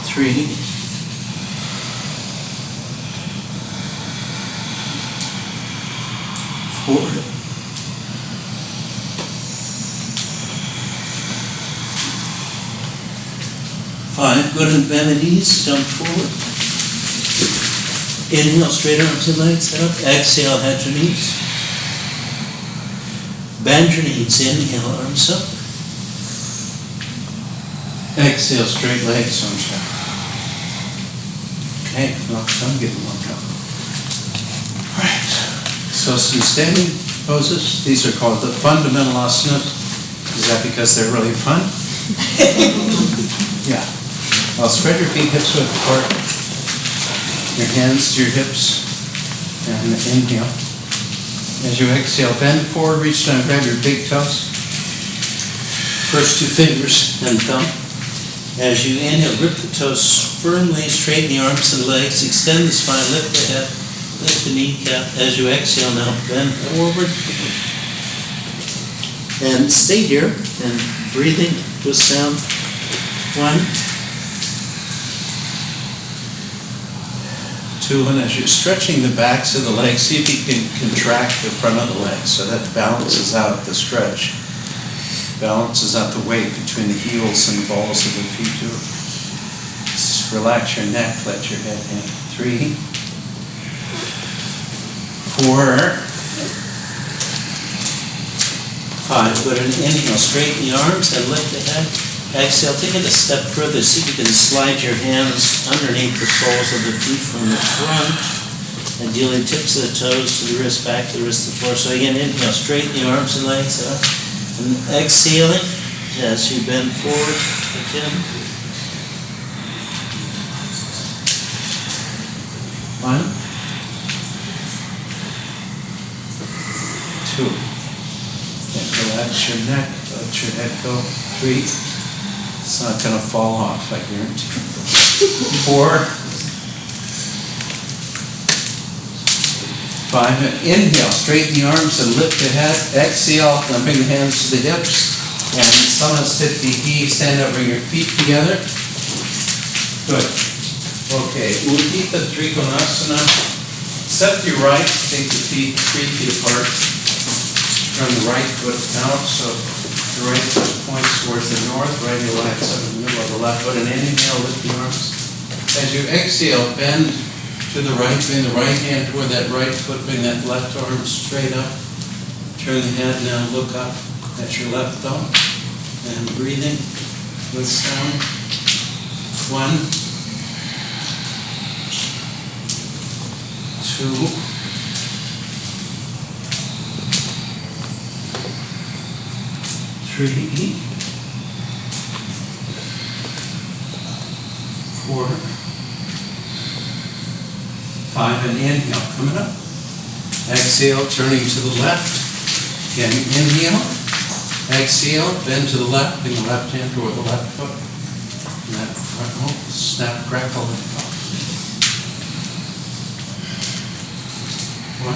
3, 4, 5. Good. And bend the knees, jump forward. Inhale, straight arms and legs up. Exhale, head your knees. Bend your knees, inhale, arms up. Exhale, straight legs, arms up. Okay, well, I'm getting one count. All right, so some standing poses. These are called the fundamental asanas. Is that because they're really fun? Yeah. Well, spread your feet hips width apart. Your hands to your hips. And inhale. As you exhale, bend forward, reach down, grab your big toes. First two fingers and thumb. As you inhale, grip the toes firmly, straighten the arms and legs, extend the spine, lift the head, lift the kneecap. As you exhale now, bend forward. And stay here and breathing with sound. 1, 2, and as you're stretching the backs of the legs, see if you can contract the front of the legs so that balances out the stretch. Balances out the weight between the heels and the balls of the feet too. Just relax your neck, let your head hang. 3, 4, 5. Good. And inhale, straighten the arms and lift the head. Exhale, take it a step further. See if you can slide your hands underneath the soles of the feet from the front. Ideally, tips of the toes to the wrist, back to the wrist to the floor. So again, inhale, straighten the arms and legs up. And exhaling as you bend forward again. 1, 2. And relax your neck, let your head go. 3. It's not going to fall off, I guarantee. 4, 5. And inhale, straighten the arms and lift the head. Exhale, and bring the hands to the hips. And minute.he, stand up, bring your feet together. Good. Okay, Untitled Chapter. Step to your right, take the feet 3 feet apart. Turn the right foot out, so the right foot points towards the north, right heel lights up in the middle of the left foot, and inhale, lift the arms. As you exhale, bend to the right, bring the right hand toward that right foot, bring that left arm straight up. Turn the head now, look up at your left thumb, and breathing with sound. 1, 2, 3, 4, 5, and inhale, coming up. Exhale, turning to the left. Again, inhale. Exhale, bend to the left, bring the left hand toward the left foot. And that front, snap, crackle, and pop. 1,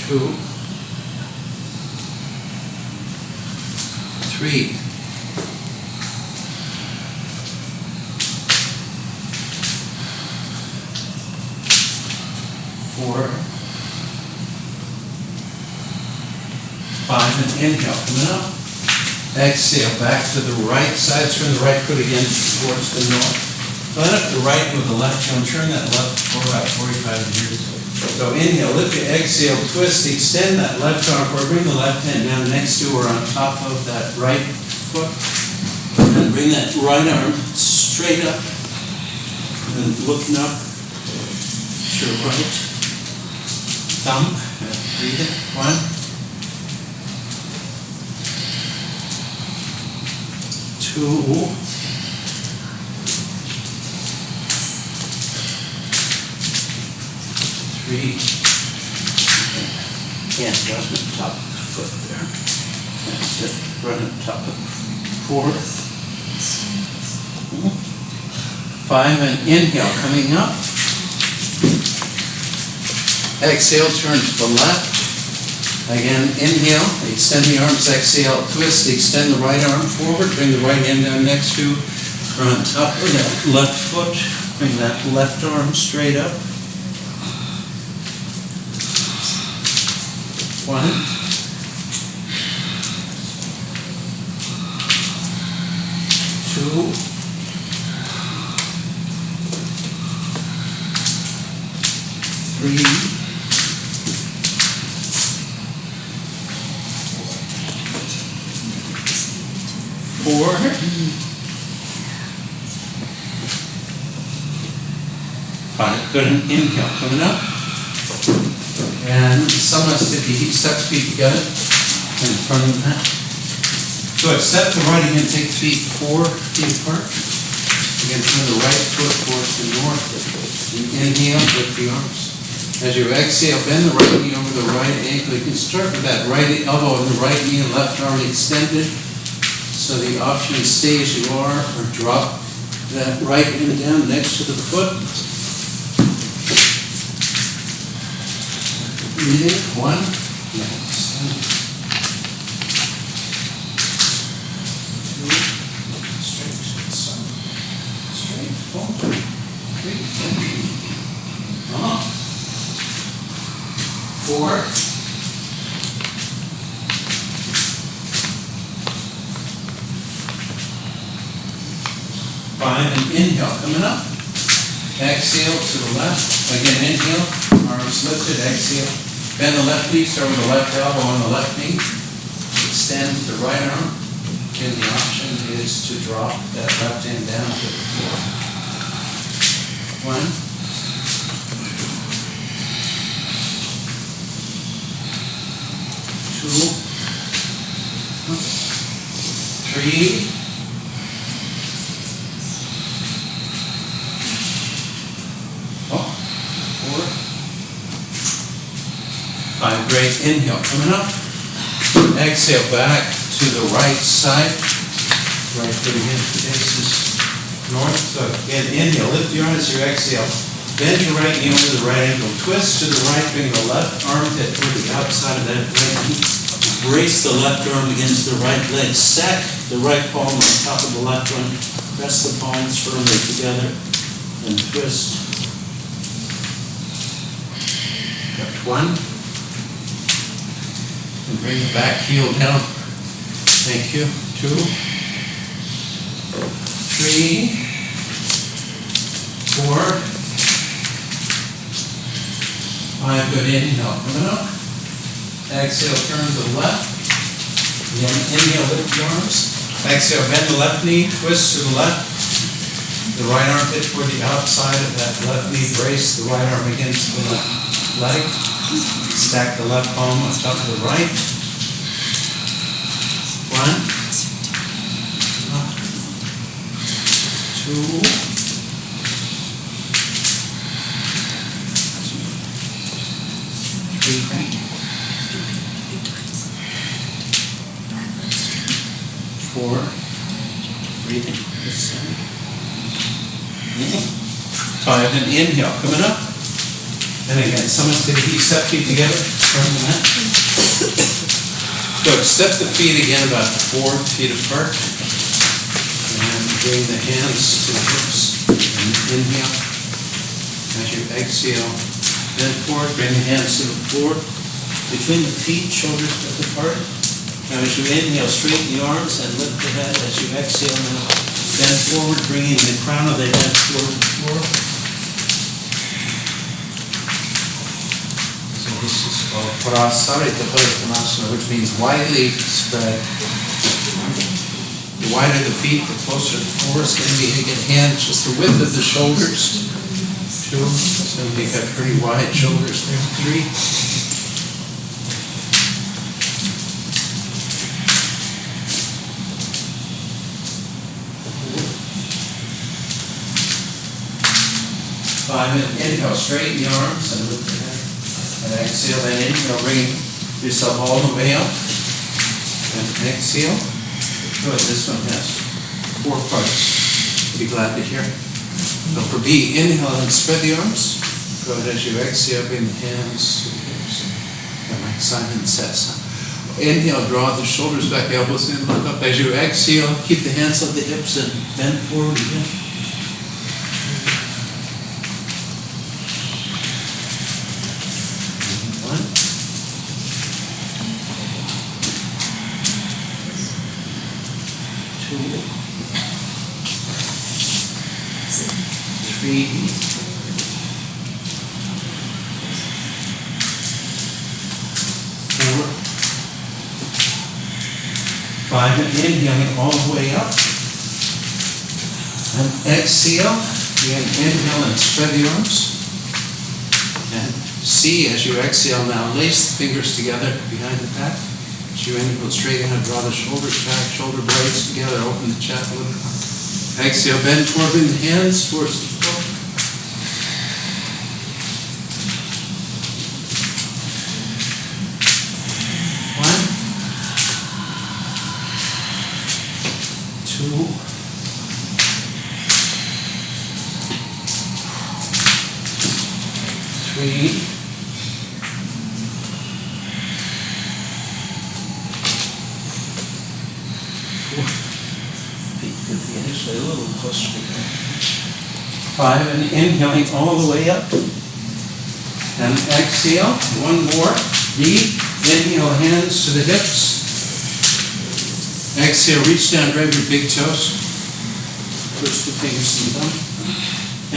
2, 3, 4, 5, and inhale, coming up. Exhale, back to the right side, turn the right foot again towards the north. Line up the right with the left hand, turn that left foot about 45 degrees. So inhale, lift your exhale, twist, extend that left arm forward, bring the left hand down next to or on top of that right foot. And bring that right arm straight up. And looking up to your right thumb. Breathe it. 1, 2, 3, and run at the top of the foot there. That's it. Run at the top of 4, 5, and inhale, coming up. Exhale, turn to the left. Again, inhale, extend the arms, exhale, twist, extend the right arm forward, bring the right hand down next to or on top of that left foot. Bring that left arm straight up. 1, 2, 3, 4, 5. Good. And inhale, coming up. And Samastiti, step the feet together in front of the mat. Good, step the right hand, take the feet 4 feet apart. Again, turn the right foot towards the north. And inhale, lift the arms. As you exhale, bend the right knee over the right ankle. You can start with that right elbow and the right knee and left arm extended. So the option is stay as you are or drop that right hand down next to the foot. Breathing, 1, straight, 4, 5, and inhale, coming up. Exhale to the left. Again, inhale, arms lifted, exhale. Bend the left knee, start with the left elbow on the left knee. Extend the right arm. And the option is to drop that left hand down to the floor. 1, 2, 3, 4, 5. Great. Inhale, coming up. Exhale back to the right side. Right foot again faces north. So again, inhale, lift your arms as you exhale. Bend your right knee over the right ankle. Twist to the right, bring the left armpit toward the outside of that right knee. Brace the left arm against the right leg. Stack the right palm on top of the left one. Press the palms firmly together and twist. Got 1. And bring the back heel down. Thank you. 2, 3, 4, 5. Good. Inhale. Coming up. Exhale, turn to the left. Again, inhale, lift the arms. Exhale, bend the left knee, twist to the left. The right armpit toward the outside of that left knee. Brace the right arm against the left leg. Stack the left palm on top of the right. 1, 2, 3, 4. Breathing. 5. And inhale, coming up. And again, someone's going to step feet together. Turn the mat. Good. Step the feet again about 4 feet apart. And bring the hands to the hips. And inhale. As you exhale, bend forward. Bring the hands to the floor. Between the feet, shoulders width apart. Now as you inhale, straighten the arms and lift the head. As you exhale, now bend forward, bringing the crown of the head toward the floor. This is called Prasarita Paritanasana, which means widely spread. The wider the feet, the closer the floor is going to be. Again, hands just the width of the shoulders. 2, so you've got pretty wide shoulders there. 3, 5. And inhale, straighten the arms and lift the head. And exhale, and inhale, bring yourself all the way up. And exhale. Good, this one has 4 parts. Be glad to hear. So for B, inhale and spread the arms. Good, as you exhale, bring the hands to the hips. And like Simon says. Inhale, draw the shoulders back, elbows in, look up. As you exhale, keep the hands on the hips and bend forward again. 3, 4, 5, and inhaling all the way up. And exhale. Again, inhale and spread the arms. And C as you exhale now. Lace the fingers together behind the back. As you inhale, straighten out, draw the shoulders back, shoulder blades together, open the chest a little. Exhale, bend forward in the hands towards the floor. One. Two. Three. Actually, a little closer to that. 5, and inhaling all the way up. And exhale, one more. Deep. Inhale, hands to the hips. Exhale, reach down, grab your big toes. Push the fingers to the thumb.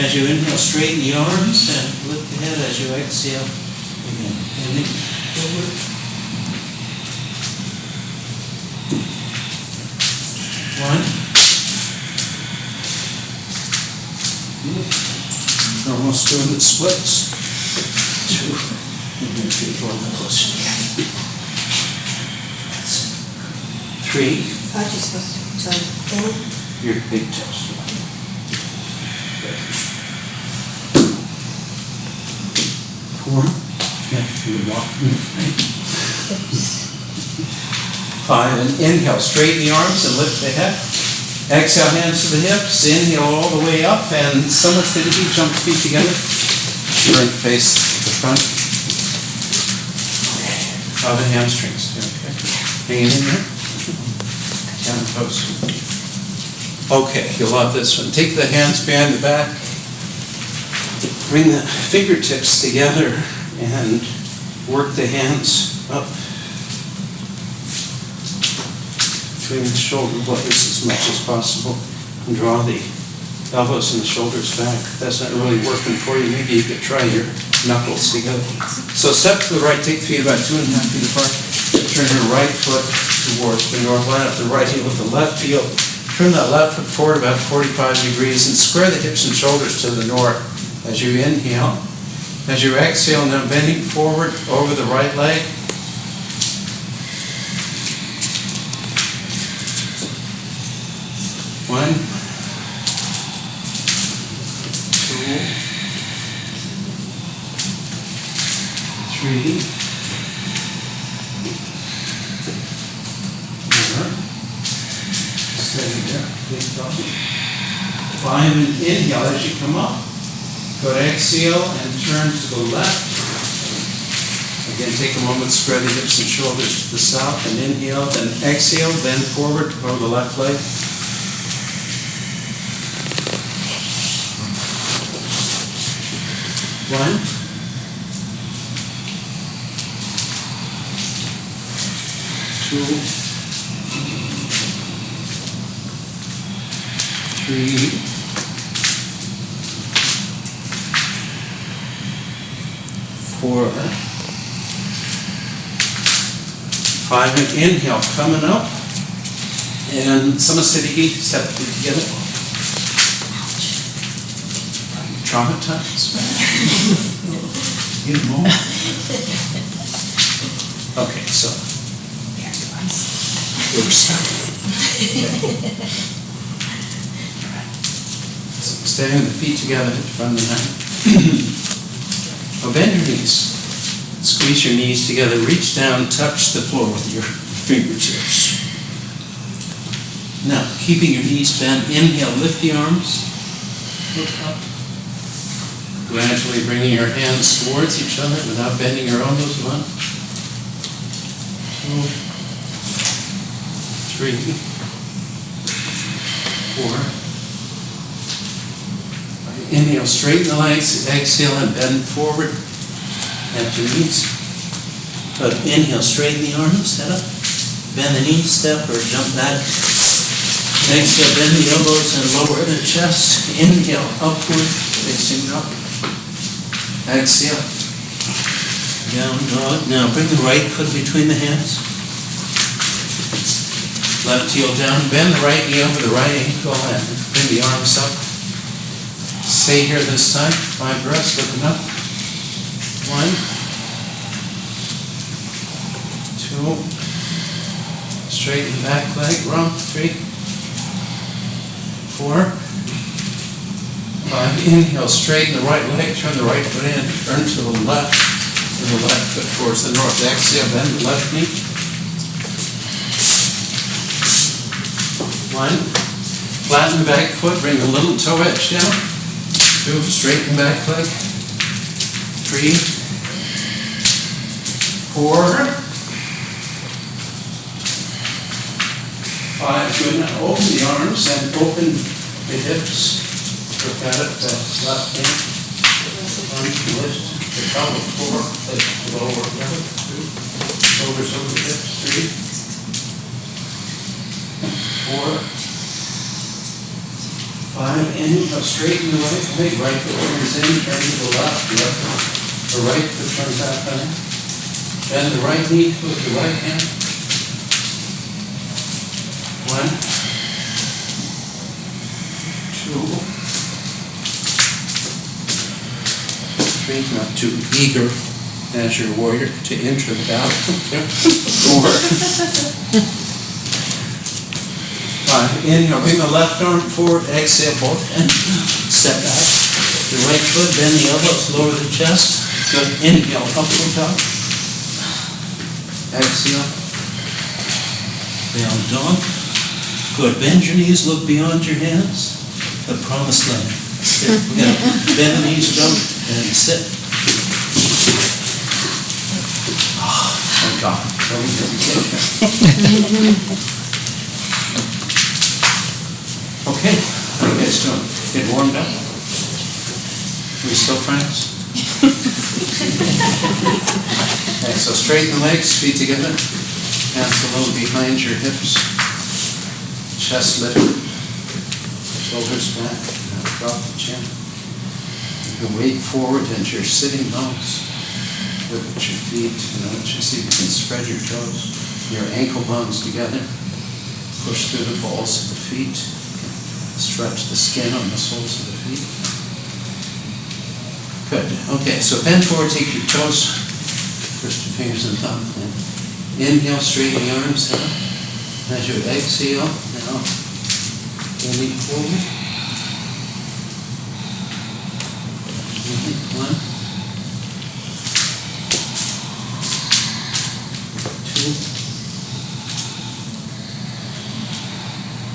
As you inhale, straighten the arms and lift the head as you exhale. Again, bending forward. One. Almost doing the splits. 2. And then 3, 4, closer together. 3. How'd you supposed to turn? Your big toes. 4. Yeah, you would walk. 5, and inhale, straighten the arms and lift the head. Exhale, hands to the hips. Inhale all the way up, and somewhat steady, jump the feet together. Turn face the front. Of the hamstrings. Okay. Hang it in there. Down the toes. Okay, you'll love this one. Take the hands behind the back. Bring the fingertips together and work the hands up between the shoulder blades as much as possible and draw the elbows and the shoulders back. If that's not really working for you, maybe you could try your knuckles together. So step to the right, take the feet about 2.5 feet apart. Turn your right foot towards the north, line up the right heel with the left heel. Turn that left foot forward about 45 degrees and square the hips and shoulders to the north as you inhale. As you exhale, now bending forward over the right leg. One, 2, 3, 4. Steady there. Big toe. 5, and inhale as you come up. Go to exhale and turn to the left. Again, take a moment, spread the hips and shoulders to the south, and inhale, then exhale, bend forward over the left leg. 1, 2, 3, 4, 5, and inhale, coming up, and Samasthiti, step the feet together. Traumatized? You know? Okay, so. We're stuck. So staying the feet together at the front of the mat. Now bend your knees. Squeeze your knees together. Reach down, touch the floor with your fingertips. Now, keeping your knees bent, inhale, lift the arms. Look up. Gradually bringing your hands towards each other without bending your elbows. 1, 2, 3, 4. Inhale, straighten the legs. Exhale and bend forward at your knees. Inhale, straighten the arms, head up. Bend the knees, step or jump back. Exhale, bend the elbows and lower the chest. Inhale, upward, facing up. Exhale. Down dog. Now bring the right foot between the hands. Left heel down. Bend the right knee over the right ankle and bring the arms up. Stay here this time. 5 breaths, looking up. 1, 1, 2, straighten back leg, rump, 3, 4, 5, inhale, straighten the right leg, turn the right foot in, turn to the left, and the left foot towards the north. Exhale, bend the left knee. 1, flatten the back foot, bring the little toe edge down. 2, straighten back leg. 3, 4, 5, good. Now open the arms and open the hips. Look at it, left hand. 1, lift the pelvic floor, lift the lower belly. 2, shoulders over the hips. 3, 4, 5, inhale, straighten the right leg, right foot turns in, turn to the left, the right foot turns out back. Bend the right knee with the right hand. 1, 2, 3, not too eager as your warrior to enter the battle. 4, 5, inhale, bring the left arm forward, exhale both hands, step back. The right foot, bend the elbows, lower the chest. Good, inhale, upward dog. Exhale, down dog. Good, bend your knees, look beyond your hands. The promised land. Sit. We're going to bend the knees, jump, and sit. Oh, thank God. Okay, how are you guys doing? Get warmed up? Are we still friends? Okay, so straighten the legs, feet together. Hands a little behind your hips. Chest lifted. Shoulders back. Now drop the chin. You can weight forward into your sitting bones. Look at your feet. And I want you to see if you can spread your toes. Your ankle bones together. Push through the balls of the feet. Stretch the skin on the soles of the feet. Good. Okay, so bend forward, take your toes. First your fingers and thumb. Inhale, straighten the arms out. As you exhale, now bending forward. 1,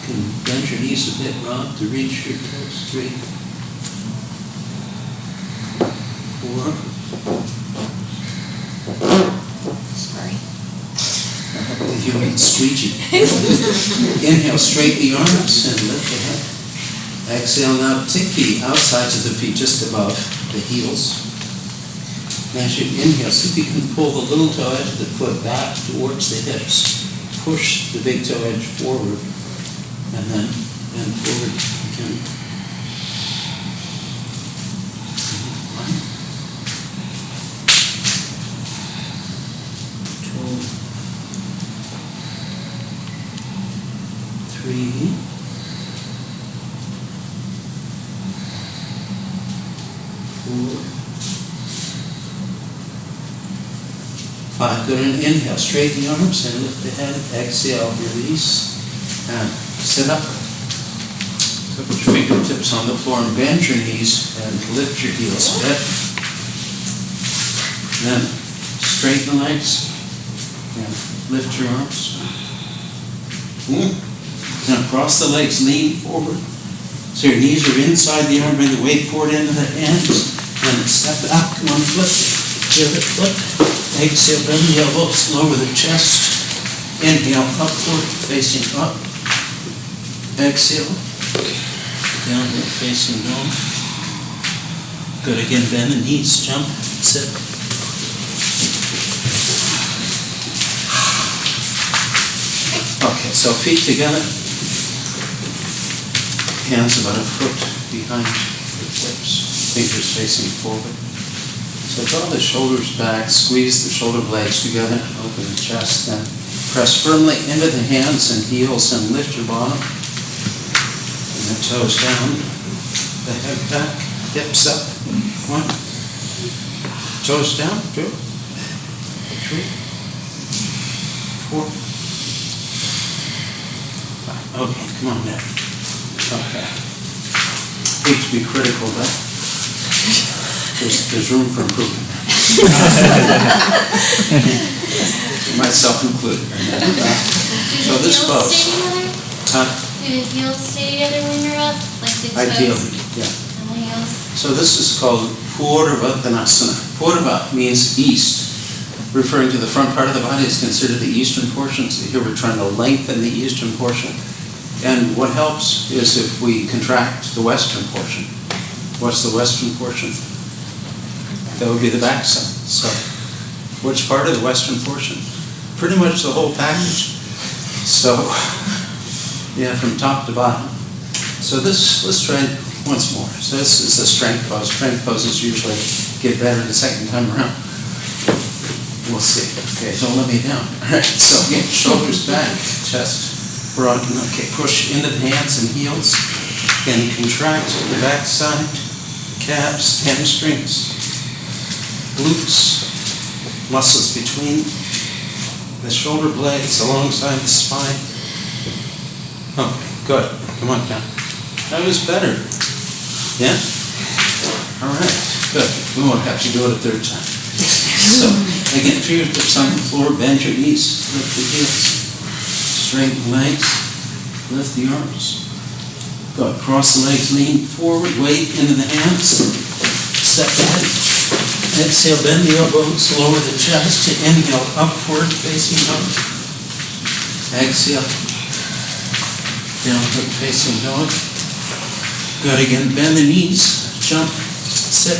2. Bend your knees a bit, Rob, to reach your toes. 3, 4. Sorry. You made squeegee. Inhale, straighten the arms and lift the head. Exhale, now take the outsides of the feet just above the heels. And as you inhale, see if you can pull the little toe edge of the foot back towards the hips. Push the big toe edge forward. And then bend forward again. 1, 2, 3, 4, 5. Good, and inhale, straighten the arms and lift the head. Exhale, release, and sit up. So put your fingertips on the floor and bend your knees and lift your heels a bit. Then straighten the legs and lift your arms. Now cross the legs, lean forward. So your knees are inside the arm, bring the weight forward into the hands. And step out, one foot, the other foot. Exhale, bend the elbows, lower the chest. Inhale, upward, facing up. Exhale, downward, facing down. Good, again, bend the knees, jump, sit. Okay, so feet together. Hands about a foot behind the hips, fingers facing forward. So draw the shoulders back, squeeze the shoulder blades together, open the chest, then press firmly into the hands and heels and lift your bottom. And the toes down, the head back, hips up. 1, Toes down, 2, 3, 4, 5. Okay, come on now. Okay. Hate to be critical, but there's room for improvement. Myself included. So this pose. Do the heels stay together when you're up? Like the toes? Ideally, yeah. And the heels? So this is called Purvatanasana. Purva means east, referring to the front part of the body is considered the eastern portion. So here we're trying to lengthen the eastern portion. And what helps is if we contract the western portion. What's the western portion? That would be the backside. So which part of the western portion? Pretty much the whole package. So yeah, from top to bottom. So let's try it once more. So this is a strength pose. Strength poses usually get better the second time around. We'll see. Okay, don't let me down. All right, so again, shoulders back, chest broad. Okay, push into the hands and heels. Again, contract the backside, calves, hamstrings, glutes, muscles between the shoulder blades alongside the spine. Okay, good. Come on down. That was better. Yeah? All right, good. We won't have to do it a third time. So, again, fingertips on the floor, bend your knees, lift the heels, straighten legs, lift the arms. Good. Cross the legs, lean forward, weight into the hands, step ahead. Exhale, bend the elbows, lower the chest. Inhale, upward facing up. Exhale, downward facing dog. Good, again, bend the knees, jump, sit.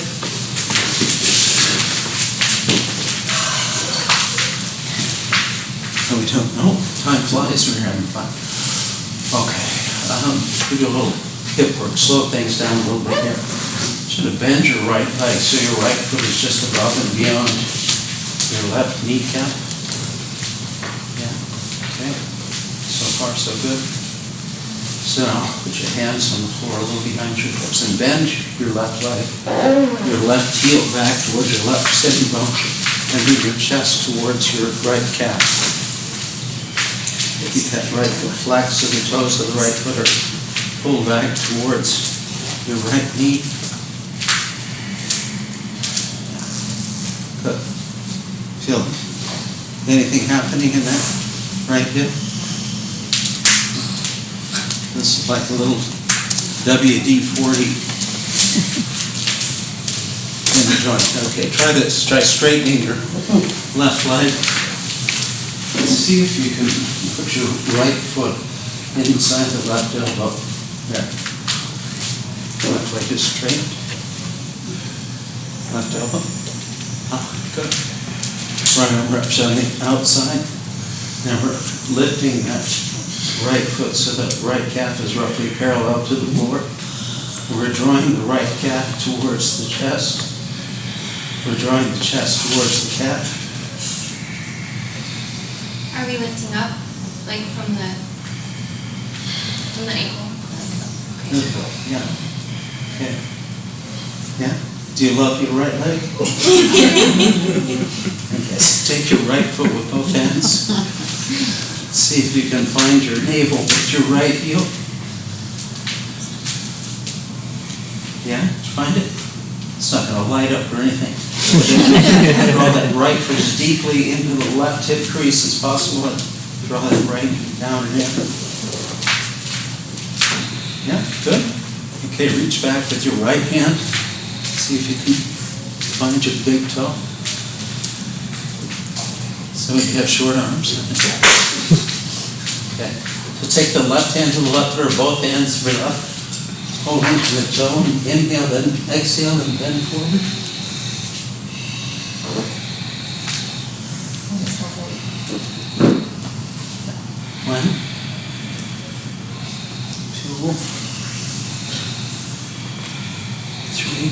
Oh, we don't know. Time flies when you're having fun. Okay, we do a little hip work, slow things down a little bit here. Should have bend your right leg so your right foot is just above and beyond your left kneecap. Yeah, okay. So far, so good. So now, put your hands on the floor a little behind your hips and bend your left leg, your left heel back towards your left sitting bone, and move your chest towards your right calf. Keep that right foot flat so the toes of the right foot are pulled back towards your right knee. Good. Feel anything happening in that right hip? This is like a little WD-40 in the joint. Okay, try this. Try straightening your left leg. See if you can put your right foot inside the left elbow. There. Left leg is straight. Left elbow. Ah, good. Right arm reps on the outside. Now we're lifting that right foot so that right calf is roughly parallel to the floor. We're drawing the right calf towards the chest. We're drawing the chest towards the calf. Are we lifting up, like from the ankle? Okay. Yeah. Okay. Yeah. Do you love your right leg? Okay. Take your right foot with both hands. See if you can find your navel with your right heel. Yeah? Did you find it? It's not going to light up or anything. Draw that right foot as deeply into the left hip crease as possible and draw that right down and in. Yeah, good. Okay, reach back with your right hand. See if you can find your big toe. Some of you have short arms. Okay, so take the left hand to the left or both hands for up. Hold on to the toe. Inhale, then exhale, and bend forward. One, two, three,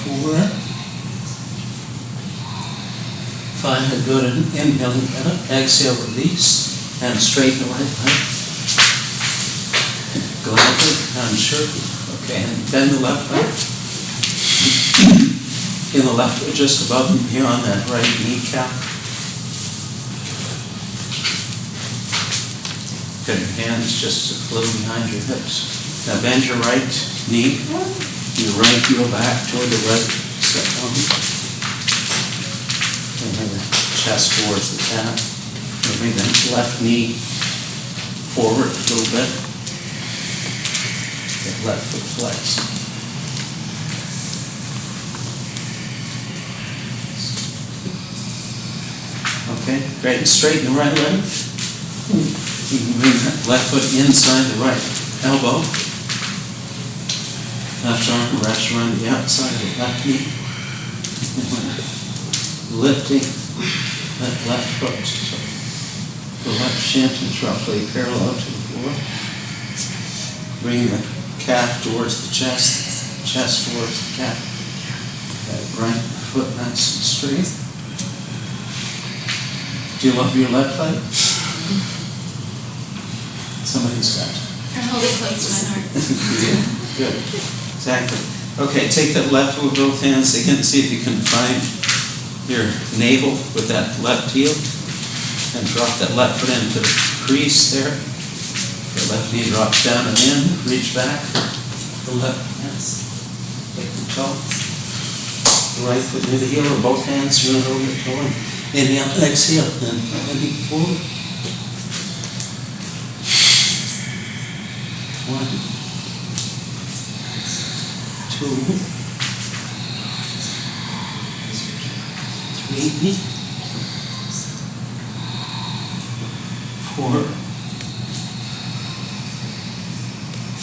four, five. Good. Inhale, exhale, release, and straighten the right leg. Gladly, unsure. Okay, and bend the left leg. In the left, just above and beyond that right kneecap. Get your hands just a little behind your hips. Now bend your right knee, your right heel back toward the right step down. And then the chest towards the calf. Bring the left knee forward a little bit. Get left foot flexed. Okay, great. And straighten the right leg. You can bring that left foot inside the right elbow. Left arm wraps around the outside of the left knee. Lifting that left foot. So the left shin is roughly parallel to the floor. Bring the calf towards the chest, chest towards the calf. That right foot nice and straight. Do you love your left leg? Somebody's got it. I hold it close to my heart. Yeah, good. Exactly. Okay, take that left foot with both hands again. See if you can find your navel with that left heel. And drop that left foot into the crease there. The left knee drops down and in. Reach back. The left hands. Take the toe. The right foot near the heel or both hands. You're going to get going. Inhale, exhale, and lean forward. 1, 2, 3, 4,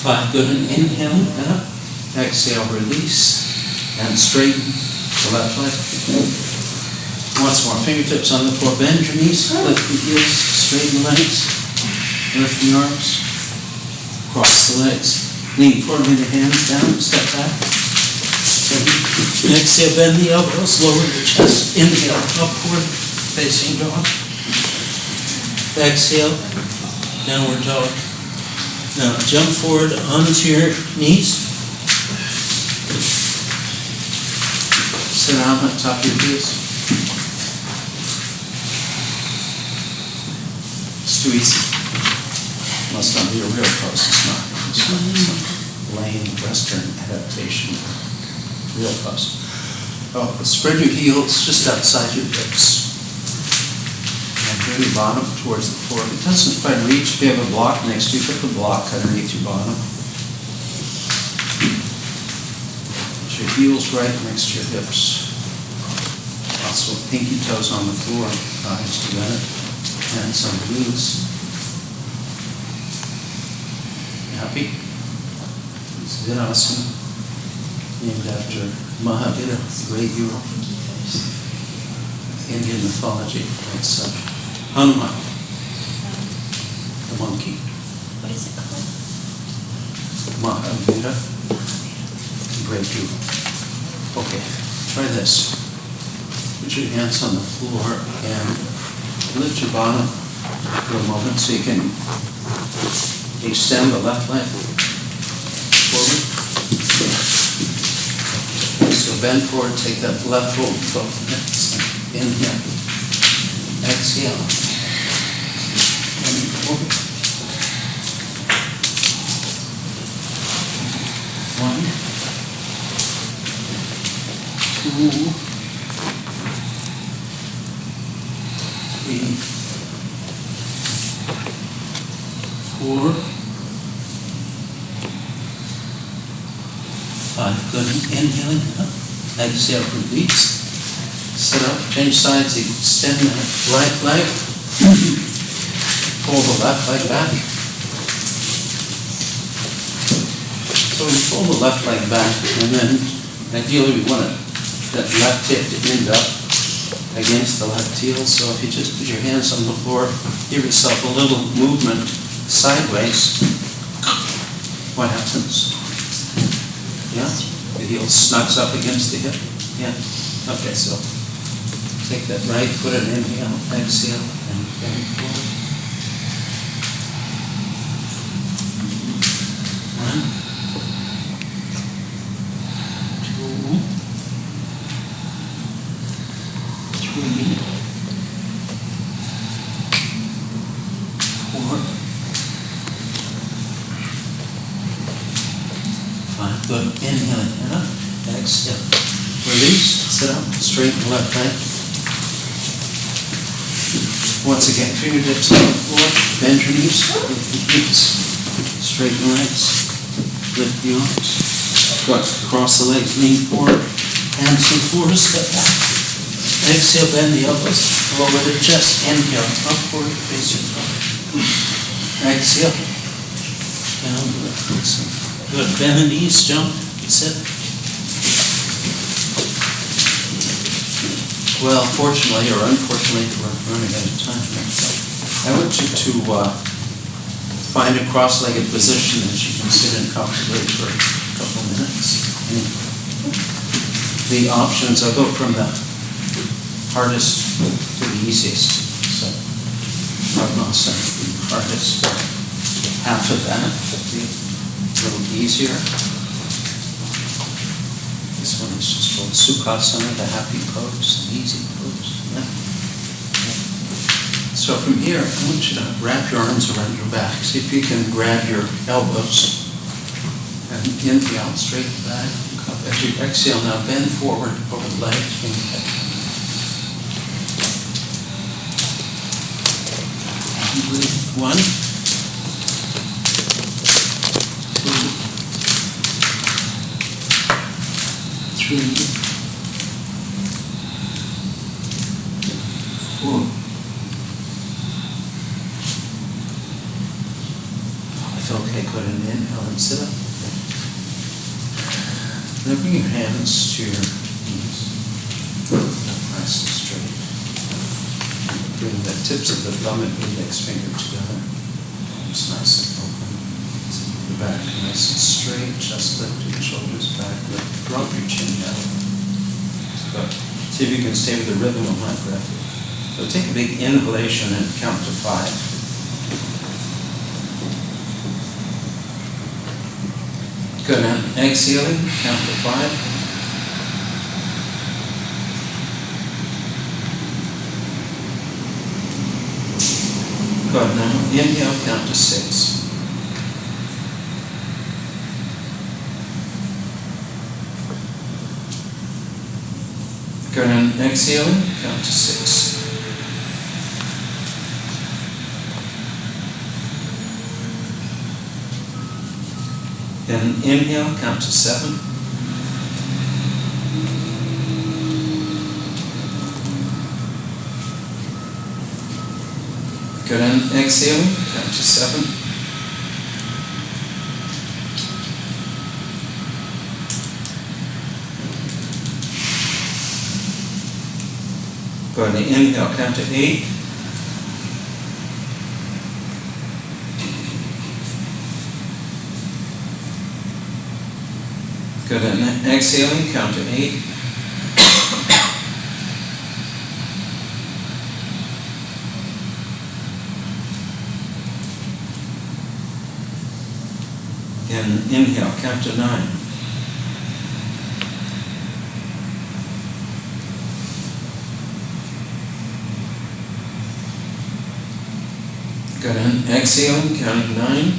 5. Good. And inhale, up. Exhale, release, and straighten the left leg. Once more, fingertips on the floor. Bend your knees, lift the heels, straighten the legs, lift the arms, cross the legs, lean forward with your hands down, step back. Exhale, bend the elbows, lower the chest. Inhale, upward facing dog. Exhale, downward dog. Now jump forward onto your knees. Sit down on top of your heels. It's too easy. Must not be a real pose. It's not. It's some lame Western adaptation of real pose. Oh, spread your heels just outside your hips. And bring your bottom towards the floor. If it doesn't quite reach, if you have a block next to you, put the block underneath your bottom. Put your heels right next to your hips. Also, pinky toes on the floor, eyes together. And some knees. Happy? Virasana, named after Mahavira, the great hero. Indian mythology. It's Hanuman, the monkey. What is it called? Mahavira, the great hero. Okay, try this. Put your hands on the floor and lift your bottom for a moment so you can extend the left leg forward. So bend forward, take that left foot, both hands. Inhale. Exhale. Bend forward. 1, 2, 3, 4, 5. Good. Inhaling up. Exhale, release. Sit up, change sides, extend that right leg. Pull the left leg back. So we pull the left leg back, and then ideally we want that left hip to end up against the left heel. So if you just put your hands on the floor, give yourself a little movement sideways, what happens? Yeah? The heel snugs up against the hip. Yeah. Okay, so take that right foot and inhale, exhale, and bend forward. 1, 2, 4, 5. Good. Inhaling, head up. Exhale. Release. Sit up. Straighten left leg. Once again, fingertips on the floor. Bend your knees. Lift the hips. Straighten legs. Lift the arms. Good. Cross the legs. Lean forward. Hands to the floor. Step back. Exhale. Bend the elbows. Lower the chest. Inhale. Upward. Facing front. Exhale. Down to the facing. Good. Bend the knees. Jump. Sit. Well, fortunately or unfortunately, we're running out of time here. So I want you to find a cross-legged position that you can sit in comfortably for a couple of minutes. The options, I'll go from the hardest to the easiest. So, Padmasana, the hardest, half of that, be a little easier. This one is just called Sukhasana, the happy pose, the easy pose. Yeah. So from here, I want you to wrap your arms around your back. See if you can grab your elbows and inhale, straight back. As you exhale, now bend forward over the legs. One, two, 3, 4. I feel okay. Go ahead and inhale and sit up. Now bring your hands to your knees. Now nice and straight. Bring the tips of the thumb and index finger together. It's nice and open. The back nice and straight. Just lift your shoulders back. Drop your chin down. Good. See if you can stay with the rhythm of my breath. So take a big inhalation and count to 5. Good. And exhaling, count to 5. Good. Now inhale, count to 6. Good. And exhaling, count to 6. Then inhale, count to 7. Good. And exhaling, count to 7. Good. And inhale, count to 8. Good. And exhaling, count to 8. And inhale, count to 9. Good. And exhaling, counting 9.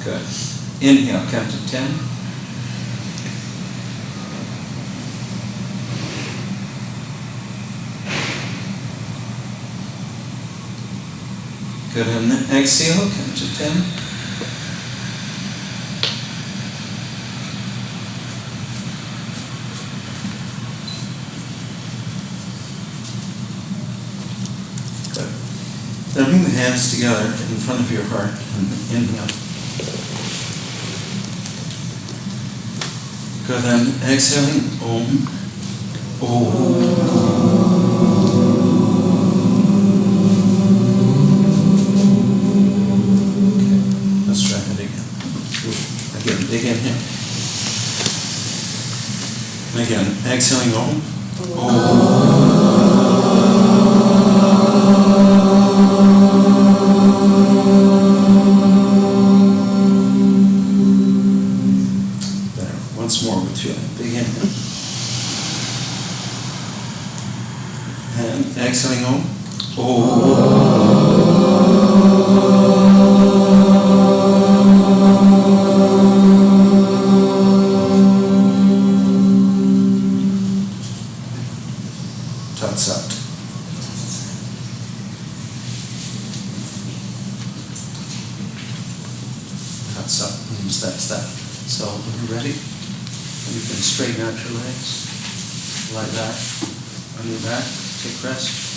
Good. Inhale, count to 10. Good. And exhale, count to 10. Good. Now bring the hands together in front of your heart and inhale. Good. Then exhaling, Om. Om. Big inhale. And again, exhaling Om. Then once more with feeling. Big inhale. And exhaling Om. Tat Sat. Tat Sat means that's that. So when you're ready, you can straighten out your legs, lie back on your back, take rest.